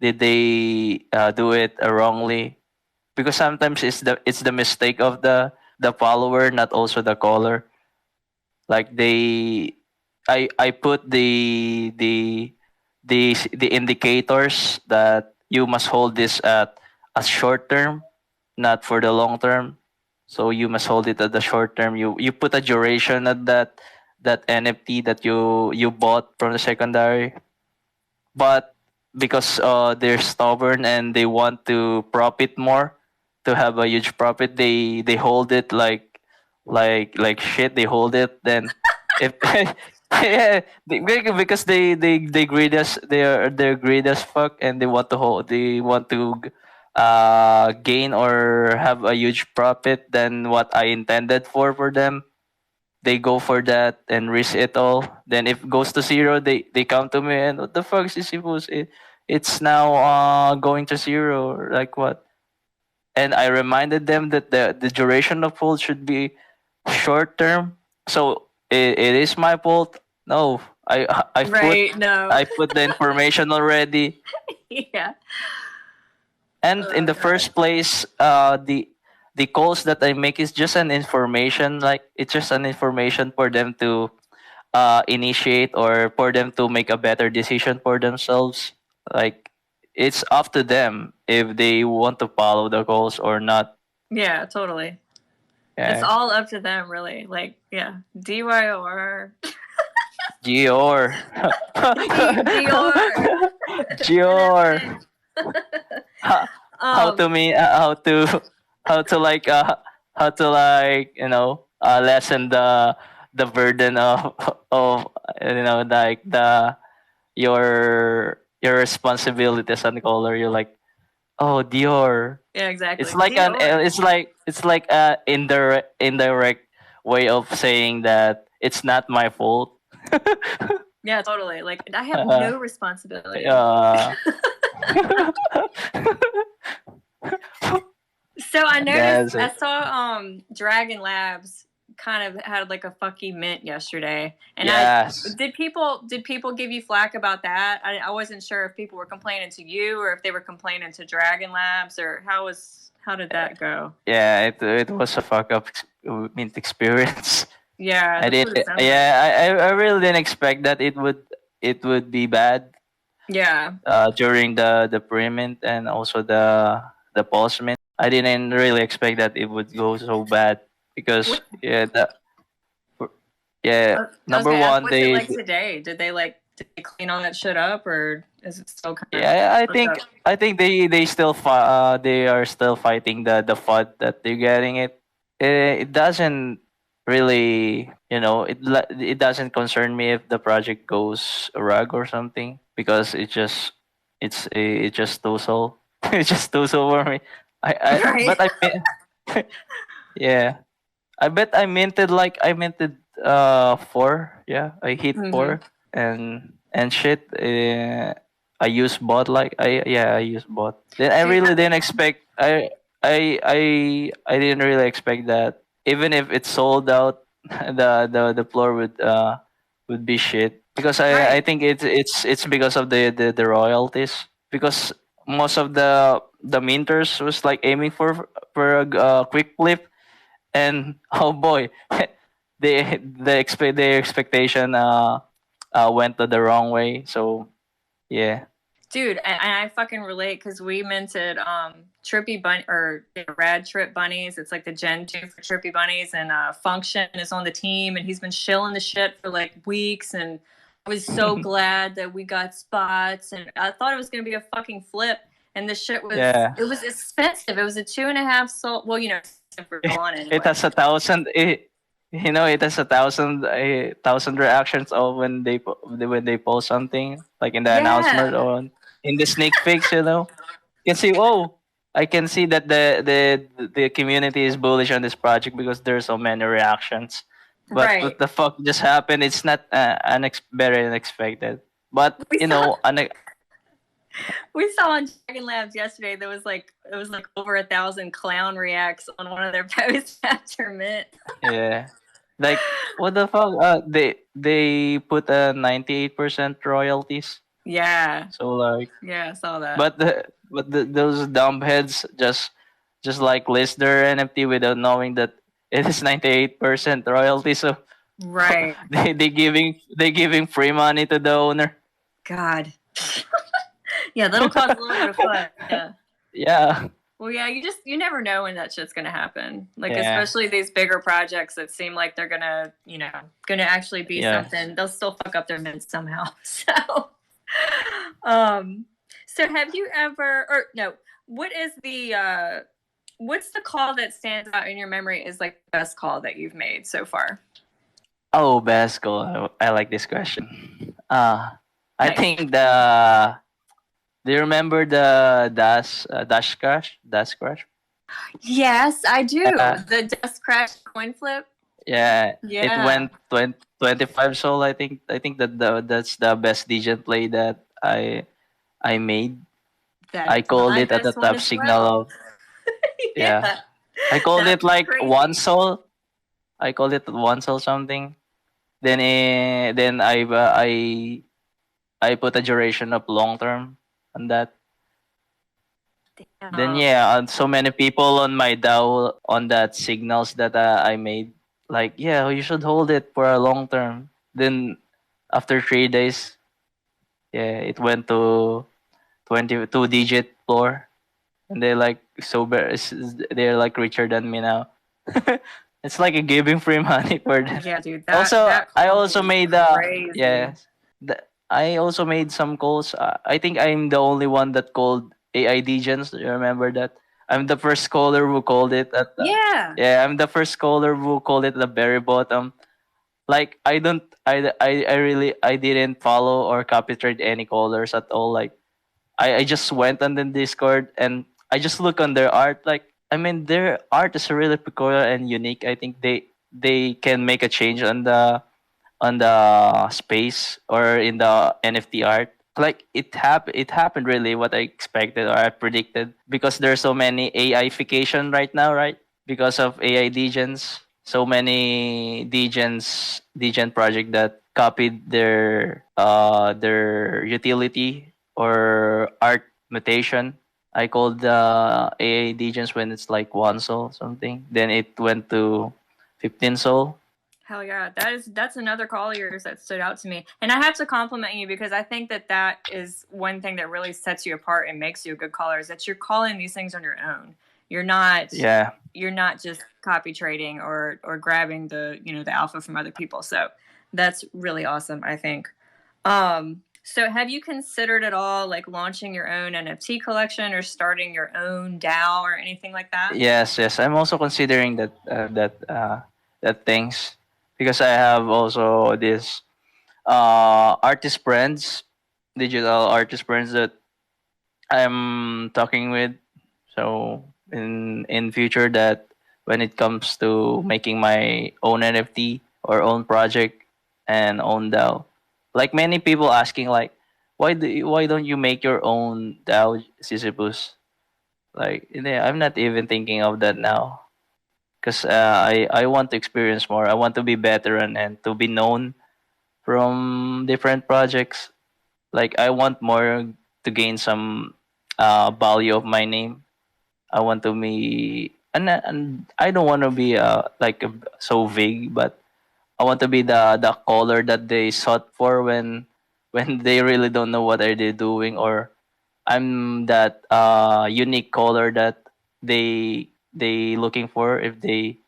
S2: did they do it wrongly, because sometimes it's the mistake of the follower, not also the caller. Like, I put the indicators that you must hold this at a short term, not for the long term. So you must hold it at the short term. You put a duration at that NFT that you bought from the secondary. But because they're stubborn and they want to profit more, to have a huge profit. They hold it like shit. They hold it. Then if yeah, because they greed as they're greed as fuck, and they want to hold. They want to gain or have a huge profit than what I intended for them. They go for that and risk it all. Then if it goes to zero, they come to me and what the fuck, Sisyphus? It's now going to zero. Like what? And I reminded them that the duration of hold should be short term. So it is my fault. No, I put
S1: Right? No.
S2: I put the information already.
S1: Yeah.
S2: And in
S1: Oh
S2: the
S1: god.
S2: first place, the calls that I make is just an information. Like it's just an information for them to initiate or for them to make a better decision for themselves. Like it's up to them if they want to follow the goals or not.
S1: Yeah, totally. It's
S2: Yeah.
S1: all up to them, really. Like, yeah, DYOR.
S2: Gior.
S1: Dior.
S2: Gior. how, how to
S1: um,
S2: me how to like lessen the burden of like your responsibilities and color. You're like, oh, Dior.
S1: yeah, exactly.
S2: It's like
S1: Dior.
S2: it's like a indirect way of saying that it's not my fault.
S1: Yeah, totally. Like, I have
S2: uh,
S1: no responsibility.
S2: uh,
S1: So I noticed,
S2: that's
S1: I
S2: it.
S1: saw Dragon Labs kind of had like a fucky mint yesterday, and
S2: Yes.
S1: did people give you flack about that? I wasn't sure if people were complaining to you or if they were complaining to Dragon Labs, or how did that go?
S2: Yeah, it was a fuck up mint experience.
S1: Yeah,
S2: I
S1: that's
S2: did.
S1: what it sounded like.
S2: Yeah, I really didn't expect that it would be bad
S1: Yeah,
S2: during the pre-mint and also the post-mint. I didn't really expect that it would go so bad because yeah,
S1: I was
S2: number
S1: gonna ask,
S2: one
S1: what's it like today? Did they clean all that shit up, or is it still kind of
S2: yeah,
S1: fucked up?
S2: I think they still they are still fighting the FUD that they're getting it. It doesn't really, it doesn't concern me if the project goes rug or something because it's just Tussle. It's just Tussle for me. I
S1: Right?
S2: but yeah. I minted 4. Yeah, I hit
S1: Hmm.
S2: 4 and shit. I use bot like I use bot. Then I
S1: Dude,
S2: really didn't expect. I didn't really expect that. Even if it's sold out, the floor would be shit because I
S1: right.
S2: think it's because of the royalties because most of the minters was like aiming for a quick flip and oh boy, their expectation went to the wrong way. So yeah,
S1: Dude, and I fucking relate because we minted Trippy Bunny or Rad Trip Bunnies. It's like the Gen 2 for Trippy Bunnies, and Function is on the team, and he's been shilling the shit for like weeks. And I was so glad that we got spots, and I thought it was gonna be a fucking flip. And the shit
S2: yeah.
S1: it was expensive. It was a 2.5 soul. Well, if we're on
S2: It
S1: anyway.
S2: has 1,000. It has 1,000 reactions of when they post something like in the announcement
S1: Yeah,
S2: or in the sneak peeks. You can see. Oh, I can see that the community is bullish on this project because there's so many reactions. But what
S1: right.
S2: the fuck just happened? It's not very unexpected. But
S1: We saw we saw on Dragon Labs yesterday. There was like it was like over 1,000 clown reacts on one of their posts after mint.
S2: yeah, like what the fuck? They put a 98% royalties.
S1: Yeah,
S2: So like,
S1: yeah, I saw that.
S2: those dumb heads just like list their NFT without knowing that it is 98% royalty. So
S1: Right.
S2: they giving free money to the owner.
S1: God. Yeah, that'll cause a little bit of fun. Yeah.
S2: Yeah,
S1: Well, yeah, you never know when that shit's gonna happen. Like
S2: yeah,
S1: especially these bigger projects that seem like they're gonna actually be
S2: yeah.
S1: something. They'll still fuck up their mint somehow. So, um, So have you ever, or no, what is the what's the call that stands out in your memory is like the best call that you've made so far?
S2: Oh, best goal. I like this question. I
S1: Nice.
S2: think the. Do you remember the Dash Crash? Dash Crash?
S1: Yes, I do.
S2: Uh,
S1: The dust crash coin flip.
S2: yeah, it
S1: Yeah.
S2: went 25 soul. I think that's the best DJ play that I made. I
S1: That's
S2: called
S1: my
S2: it at the
S1: best one
S2: top
S1: as
S2: signal
S1: well.
S2: of, yeah.
S1: Yeah.
S2: I called it
S1: That's
S2: like
S1: crazy.
S2: one soul. I called it one soul something. Then I put a duration of long term on that. Then yeah, so many people on my DAO on that signals that I made, like, yeah, you should hold it for a long term. Then after 3 days, yeah, it went to 22 digit floor, and they're like they're like richer than me now. It's like a giving free money for them.
S1: Yeah, dude.
S2: Also,
S1: That
S2: I
S1: call
S2: also
S1: was
S2: made
S1: crazy.
S2: I also made some calls. I think I'm the only one that called AI Degens. You remember that? I'm the first caller who called it at the,
S1: Yeah.
S2: yeah, I'm the first caller who called it at the very bottom. Like I don't I really I didn't follow or copy trade any callers at all. Like I just went on the Discord and I just look on their art. Like, I mean, their art is really peculiar and unique. I think they can make a change on the space or in the NFT art. Like it happened really what I expected or I predicted, because there's so many AIification right now, right? Because of AI degens, so many degen project that copied their utility or art mutation. I called the AA degens when it's like 1 soul something. Then it went to 15 soul.
S1: Hell yeah, that's another call of yours that stood out to me, and I have to compliment you because I think that is one thing that really sets you apart and makes you a good caller is that you're calling these things on your own. You're not just copy trading or grabbing the the alpha from other people. So that's really awesome, I think. So have you considered at all like launching your own NFT collection or starting your own DAO or anything like that?
S2: Yes, yes. I'm also considering that things, because I have also this artist friends, digital artist friends that I'm talking with. So in future, that when it comes to making my own NFT or own project and own DAO, like many people asking like, why don't you make your own DAO, Sisyphus? Like, yeah, I'm not even thinking of that now, because I want to experience more. I want to be better and to be known from different projects. Like I want more to gain some value of my name. I want to be and I don't want to be so vague, but I want to be the caller that they sought for when they really don't know what are they doing, or I'm that unique caller that they looking for if they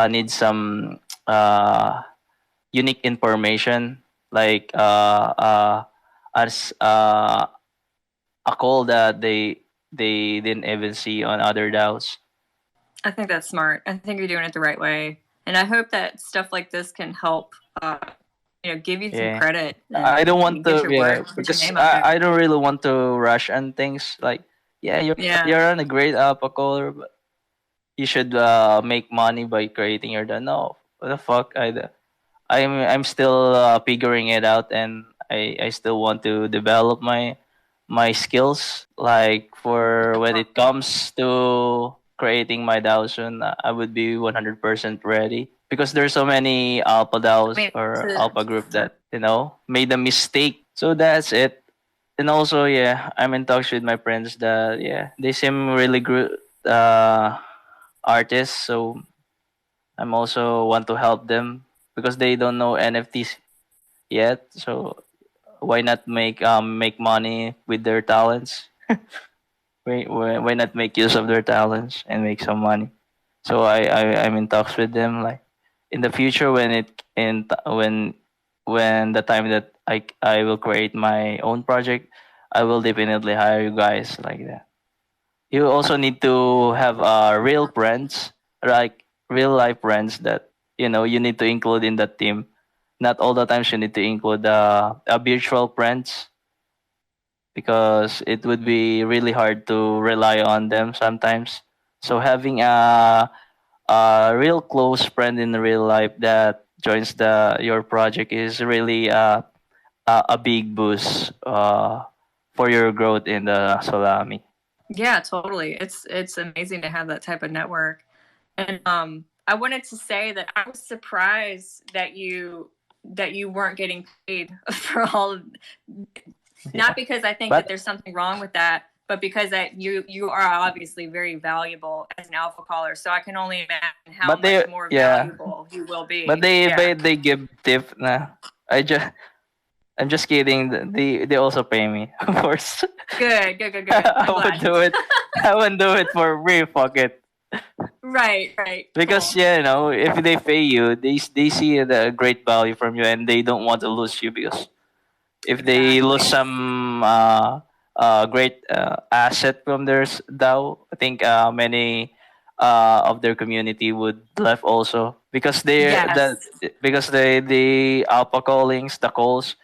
S2: need some uh, unique information, like as a call that they didn't even see on other DAOs.
S1: I think that's smart. I think you're doing it the right way, and I hope that stuff like this can help. Give you some credit.
S2: I don't want
S1: get
S2: to,
S1: your
S2: yeah,
S1: work, get your
S2: because
S1: name out there.
S2: I don't really want to rush on things. Like, yeah, you're on a great alpha caller, but you should make money by creating your DAO. No, what the fuck? I'm still figuring it out, and I still want to develop my skills. Like for when it comes to creating my DAO soon, I would be 100% ready, because there's so many alpha DAOs or alpha group that made a mistake. So that's it. And also, yeah, I'm in touch with my friends that, yeah, they seem really good artists. So I'm also want to help them, because they don't know NFTs yet. So why not make money with their talents? Why not make use of their talents and make some money? So I'm in talks with them, like in the future, when the time that I will create my own project, I will definitely hire you guys like that. You also need to have real friends, like real life friends that you need to include in the team. Not all the times you need to include a virtual friends because it would be really hard to rely on them sometimes. So having a real close friend in real life that joins the your project is really a big boost for your growth in the Solami.
S1: Yeah, totally. It's amazing to have that type of network. And I wanted to say that I was surprised that you weren't getting paid for all of, not because I think that
S2: But
S1: there's something wrong with that, but because that you are obviously very valuable as an alpha caller. So I can only imagine how
S2: but they
S1: much more
S2: yeah,
S1: valuable you will
S2: but
S1: be.
S2: they
S1: Yeah.
S2: but they give tip na. I just I'm just kidding. They also pay me, of course.
S1: Good.
S2: I
S1: I'm
S2: would
S1: glad.
S2: do it. I would do it for free. Fuck it.
S1: Right.
S2: Because
S1: Cool.
S2: if they pay you, they see the great value from you, and they don't want to lose you because if they lose
S1: Exactly.
S2: some great asset from their DAO, I think many of their community would left also because
S1: Yes.
S2: the alpha callings, the calls,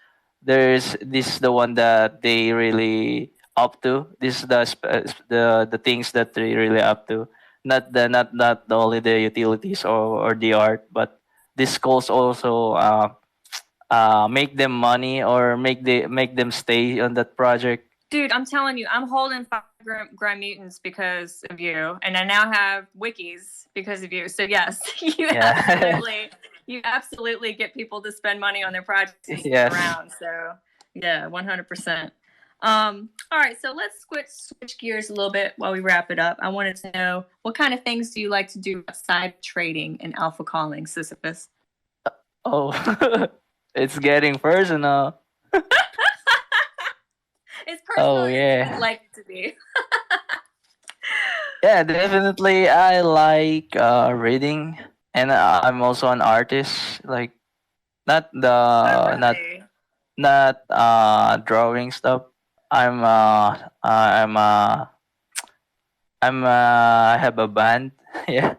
S2: there's this the one that they really up to. This is the things that they really up to. Not only the utilities or the art, but this calls also make them money or make them stay on that project.
S1: Dude, I'm telling you, I'm holding 5 Grimutants because of you, and I now have wikis because of you. So yes,
S2: Yeah.
S1: you absolutely get people to spend money on their projects and stick
S2: Yes.
S1: around. So yeah, 100%. All right, so let's switch gears a little bit while we wrap it up. I wanted to know what kind of things do you like to do outside trading and alpha calling, Sisyphus?
S2: Oh, it's getting personal.
S1: It's
S2: Oh
S1: personal as you would
S2: yeah.
S1: like it to be.
S2: Yeah, definitely. I like reading, and I'm also an artist. Like not the
S1: Oh,
S2: not
S1: really?
S2: not drawing stuff. I'm I'm I have a band. Yeah.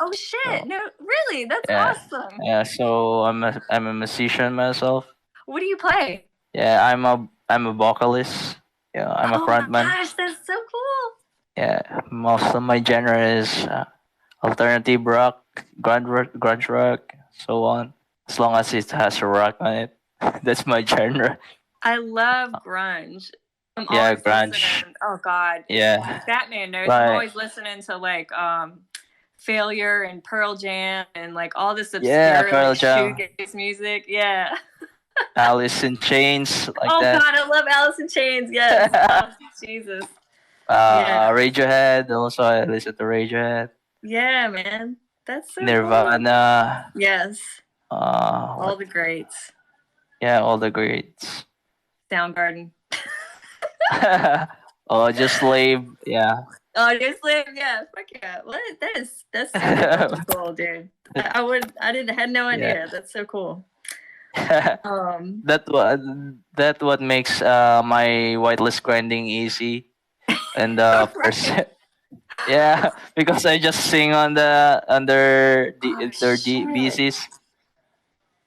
S1: Oh shit!
S2: So
S1: No, really? That's
S2: yeah,
S1: awesome.
S2: yeah. So I'm a musician myself.
S1: What do you play?
S2: Yeah, I'm a vocalist. Yeah, I'm a
S1: Oh my
S2: frontman.
S1: gosh, that's so cool.
S2: Yeah, most of my genre is alternative rock, grunge rock, so on. As long as it has rock on it, that's my genre.
S1: I love grunge. I'm
S2: Yeah,
S1: always
S2: grunge.
S1: listening. Oh God,
S2: Yeah,
S1: Batman knows. I'm
S2: like
S1: always listening to like Failure and Pearl Jam and like all this
S2: yeah,
S1: obscure like
S2: Pearl Jam,
S1: shoegaze music. Yeah.
S2: Alice in Chains, like
S1: Oh
S2: that.
S1: God, I love Alice in Chains. Yes. Oh, Jesus. Yeah.
S2: Radiohead. Also, I listen to Radiohead.
S1: Yeah, man. That's so cool.
S2: Nirvana.
S1: Yes. All
S2: What?
S1: the greats.
S2: Yeah, all the greats.
S1: Soundgarden.
S2: Oh, just slave. Yeah.
S1: Oh, you're slave, yeah. Fuck yeah. What? That's super fucking cool, dude. I had no
S2: Yeah.
S1: idea. That's so cool.
S2: That what makes my whitelist grinding easy and first
S1: Right.
S2: yeah, because I just sing on the under
S1: Oh
S2: their
S1: shit.
S2: BCs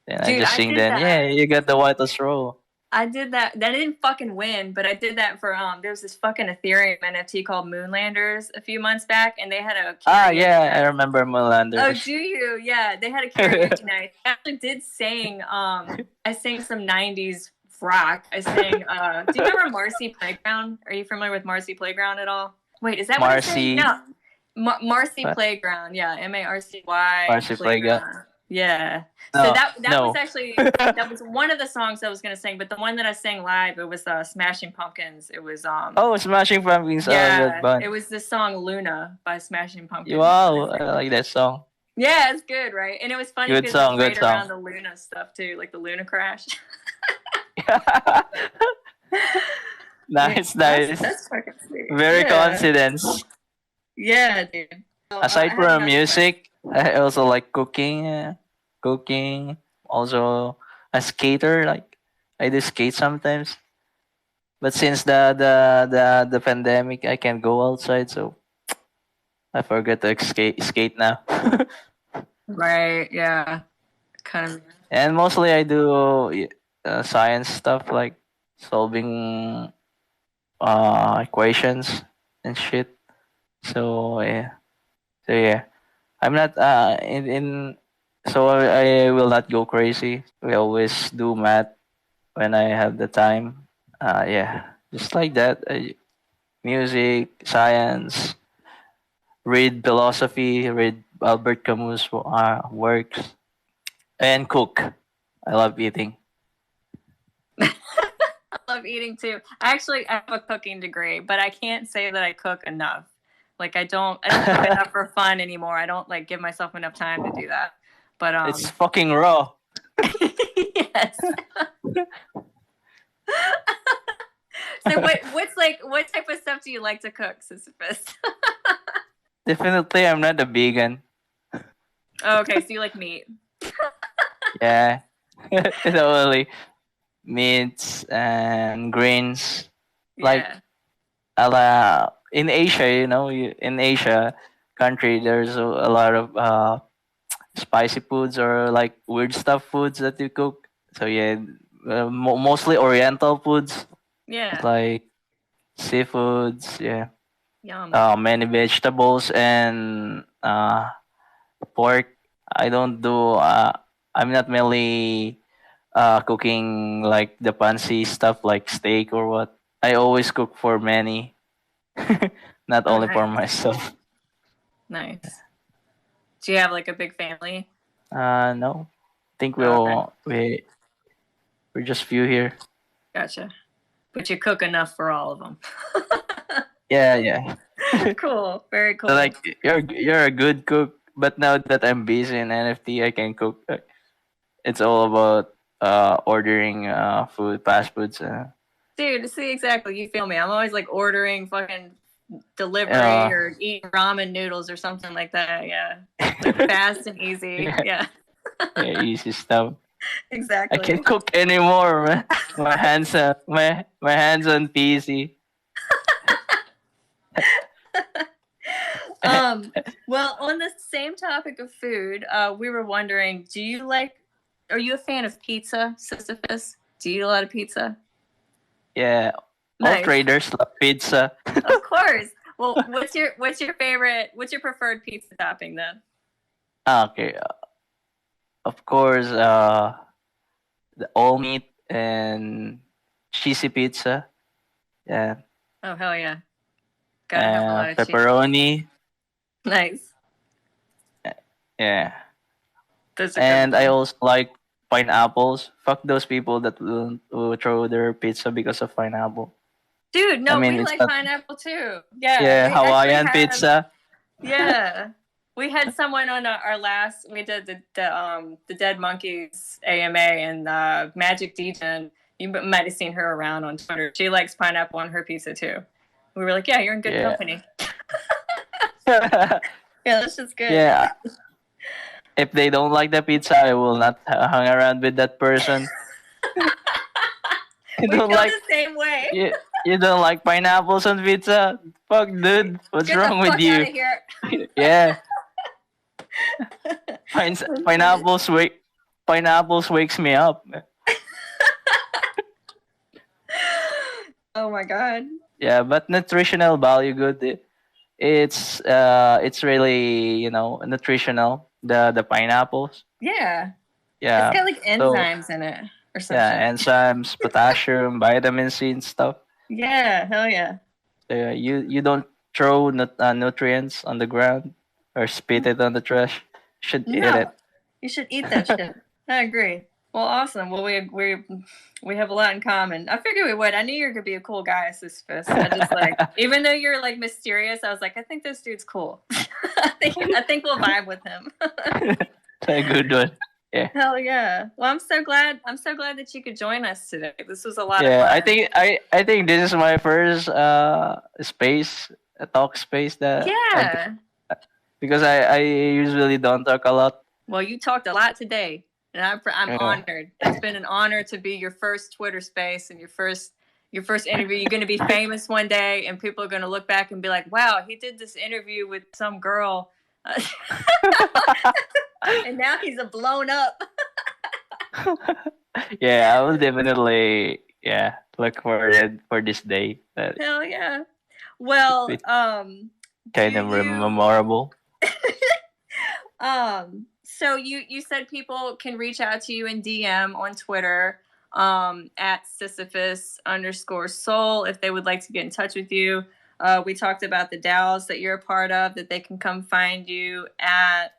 S2: and I
S1: Dude,
S2: just
S1: I
S2: sing
S1: did
S2: then yeah,
S1: that.
S2: you got the whitelist roll.
S1: I did that. That didn't fucking win, but I did that for there's this fucking Ethereum NFT called Moonlanders a few months back, and they had a karaoke
S2: Yeah, I
S1: night.
S2: remember
S1: Oh,
S2: Molanders.
S1: do you? Yeah, they had a karaoke night. I actually did sing. I sang some '90s rock. I sang. Do you remember Marcy Playground? Are you familiar with Marcy Playground at all? Wait, is that what I sang?
S2: Marcy.
S1: No, Marcy
S2: What?
S1: Playground. Yeah, MARCY
S2: Marcy Playground.
S1: Playground. Yeah. So
S2: No,
S1: that was
S2: no.
S1: actually that was one of the songs I was gonna sing, but the one that I sang live, it was Smashing Pumpkins. It was
S2: Oh, Smashing Pumpkins. Oh, that
S1: yeah,
S2: band.
S1: it was the song Luna by Smashing Pumpkins.
S2: Wow, I like that song.
S1: Yeah, it's good, right? And it was funny
S2: Good
S1: because it was
S2: song, good
S1: right around
S2: song.
S1: the Luna stuff too, like the Luna crash.
S2: Nice,
S1: Yeah,
S2: nice.
S1: that's fucking sweet.
S2: Very
S1: Yeah.
S2: coincidence.
S1: Yeah, dude. So,
S2: Aside
S1: I have
S2: from
S1: another
S2: music, I also like cooking. Cooking. Also a skater. Like I do skate sometimes. But since the pandemic, I can't go outside, so I forget to skate now.
S1: Right. Yeah. Kind of.
S2: And mostly I do science stuff like solving equations and shit. So yeah, I'm not in. So I will not go crazy. We always do math when I have the time. Yeah, just like that. Music, science, read philosophy, read Albert Camus' works, and cook. I love eating.
S1: I love eating too. I have a cooking degree, but I can't say that I cook enough. Like I don't cook enough for fun anymore. I don't like give myself enough time to do that. But
S2: It's fucking raw.
S1: yes. So what type of stuff do you like to cook, Sisyphus?
S2: Definitely, I'm not a vegan.
S1: Oh, okay, so you like meat.
S2: Yeah, totally. Meats and grains. Like
S1: Yeah.
S2: in Asia, in Asia country, there's a lot of spicy foods or like weird stuff foods that you cook. So yeah, mostly Oriental foods
S1: Yeah.
S2: like seafoods. Yeah,
S1: Yum.
S2: many vegetables and pork. I don't do. I'm not mainly cooking like the fancy stuff like steak or what. I always cook for many, not
S1: Oh,
S2: only for
S1: nice.
S2: myself.
S1: Nice. Do you have like a big family?
S2: No, I think
S1: Oh, okay.
S2: we're just few here.
S1: Gotcha. But you cook enough for all of them.
S2: Yeah.
S1: Cool. Very cool.
S2: So like you're a good cook, but now that I'm busy in NFT, I can cook. It's all about ordering food, fast foods.
S1: Dude, see exactly. You feel me. I'm always like ordering fucking delivery
S2: Uh,
S1: or eating ramen noodles or something like that. Yeah. Like fast and easy. Yeah.
S2: yeah, easy stuff. I
S1: Exactly.
S2: can't cook anymore, man. My hands on PC.
S1: Well, on the same topic of food, we were wondering, are you a fan of pizza, Sisyphus? Do you eat a lot of pizza?
S2: Yeah, all
S1: Nice.
S2: traders love pizza.
S1: Of course. Well, what's your preferred pizza topping then?
S2: Okay, of course, the all meat and cheesy pizza. Yeah,
S1: Oh hell yeah. Gotta have a lot of cheese.
S2: pepperoni.
S1: Nice.
S2: Yeah,
S1: Those are
S2: and I
S1: good.
S2: also like pineapples. Fuck those people that will throw their pizza because of pineapple.
S1: Dude, no,
S2: I mean,
S1: we
S2: it's
S1: like
S2: not.
S1: pineapple too. Yeah,
S2: Yeah,
S1: we actually
S2: Hawaiian
S1: have.
S2: pizza.
S1: Yeah, we had someone on our last. We did the Dead Monkeys AMA and Magic Degen. You might have seen her around on Twitter. She likes pineapple on her pizza too. We were like, yeah, you're in good
S2: Yeah.
S1: company. Yeah, that's just good.
S2: Yeah. If they don't like the pizza, I will not hang around with that person. You
S1: We
S2: don't
S1: feel
S2: like
S1: the same way.
S2: you don't like pineapples on pizza? Fuck, dude. What's
S1: Get
S2: wrong
S1: the
S2: with
S1: fuck
S2: you?
S1: out of here.
S2: Yeah. Pineapples wakes me up.
S1: Oh my god.
S2: Yeah, but nutritional value good. It's really, nutritional. The pineapples.
S1: Yeah.
S2: Yeah.
S1: It's got like
S2: So
S1: enzymes in it or some
S2: yeah,
S1: shit.
S2: enzymes, potassium, vitamin C and stuff.
S1: Yeah, hell yeah.
S2: You don't throw nutrients on the ground or spit it on the trash. You should eat
S1: No,
S2: it.
S1: you should eat that shit. I agree. Well, awesome. Well, we have a lot in common. I figured we would. I knew you were gonna be a cool guy, Sisyphus. I just like, even though you're like mysterious, I was like, I think this dude's cool. I think we'll vibe with him.
S2: It's a good one. Yeah.
S1: Hell yeah. Well, I'm so glad that you could join us today. This was a lot of
S2: Yeah,
S1: fun.
S2: I think this is my first talk space that
S1: Yeah.
S2: because I usually don't talk a lot.
S1: Well, you talked a lot today, and I'm
S2: Yeah.
S1: honored. It's been an honor to be your first Twitter space and your first your first interview. You're going to be famous one day, and people are going to look back and be like, "Wow, he did this interview with some girl, and now he's a blown up."
S2: Yeah, I will definitely look for this day. That
S1: Hell yeah! Well,
S2: it's
S1: do
S2: kind of
S1: you
S2: memorable.
S1: So you said people can reach out to you in DM on Twitter at Sisyphus_soul if they would like to get in touch with you. We talked about the DAOs that you're a part of that they can come find you at.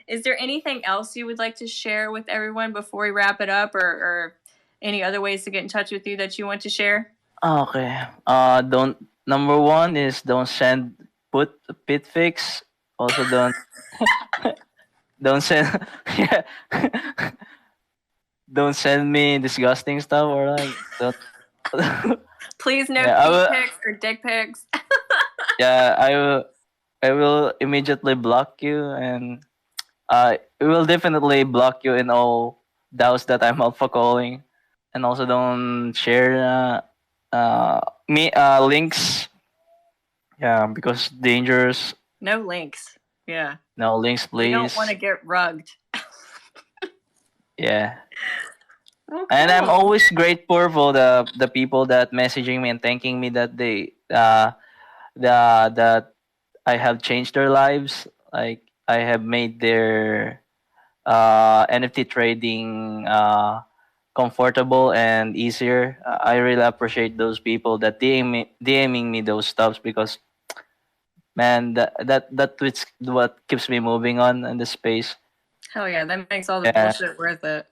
S1: Is there anything else you would like to share with everyone before we wrap it up, or any other ways to get in touch with you that you want to share?
S2: Okay. Don't number one is don't send put pit fix. Also don't send yeah. Don't send me disgusting stuff or like don't.
S1: Please no
S2: Yeah,
S1: feet pics or dick pics.
S2: yeah, I will immediately block you, and it will definitely block you in all DAOs that I'm alpha calling, and also don't share me links. Yeah, because dangerous.
S1: No links. Yeah.
S2: No links,
S1: We don't
S2: please.
S1: want to get rugged.
S2: Yeah.
S1: Oh,
S2: And I'm
S1: cool.
S2: always grateful for the people that messaging me and thanking me that they that I have changed their lives. Like I have made their NFT trading comfortable and easier. I really appreciate those people that DMing me those stuffs because man, that's what keeps me moving on in the space.
S1: Hell yeah, that makes all the
S2: Yeah,
S1: bullshit worth it.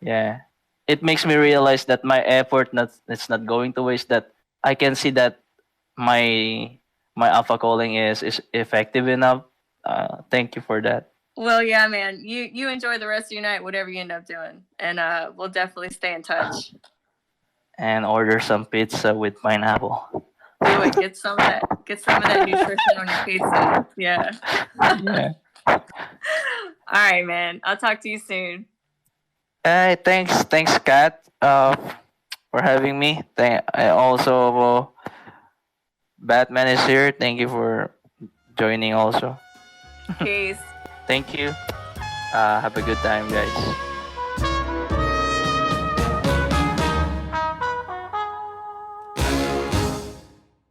S2: yeah. It makes me realize that my effort it's not going to waste. That I can see that my alpha calling is effective enough. Thank you for that.
S1: Well, yeah, man. You enjoy the rest of your night, whatever you end up doing, and we'll definitely stay in touch.
S2: And order some pizza with pineapple.
S1: Do it. Get some of that. Get some of that nutrition on your pizza. Yeah.
S2: Yeah.
S1: All right, man. I'll talk to you soon.
S2: Hey, thanks, Kat, for having me. I also Batman is here. Thank you for joining. Also,
S1: Peace.
S2: thank you. Have a good time, guys.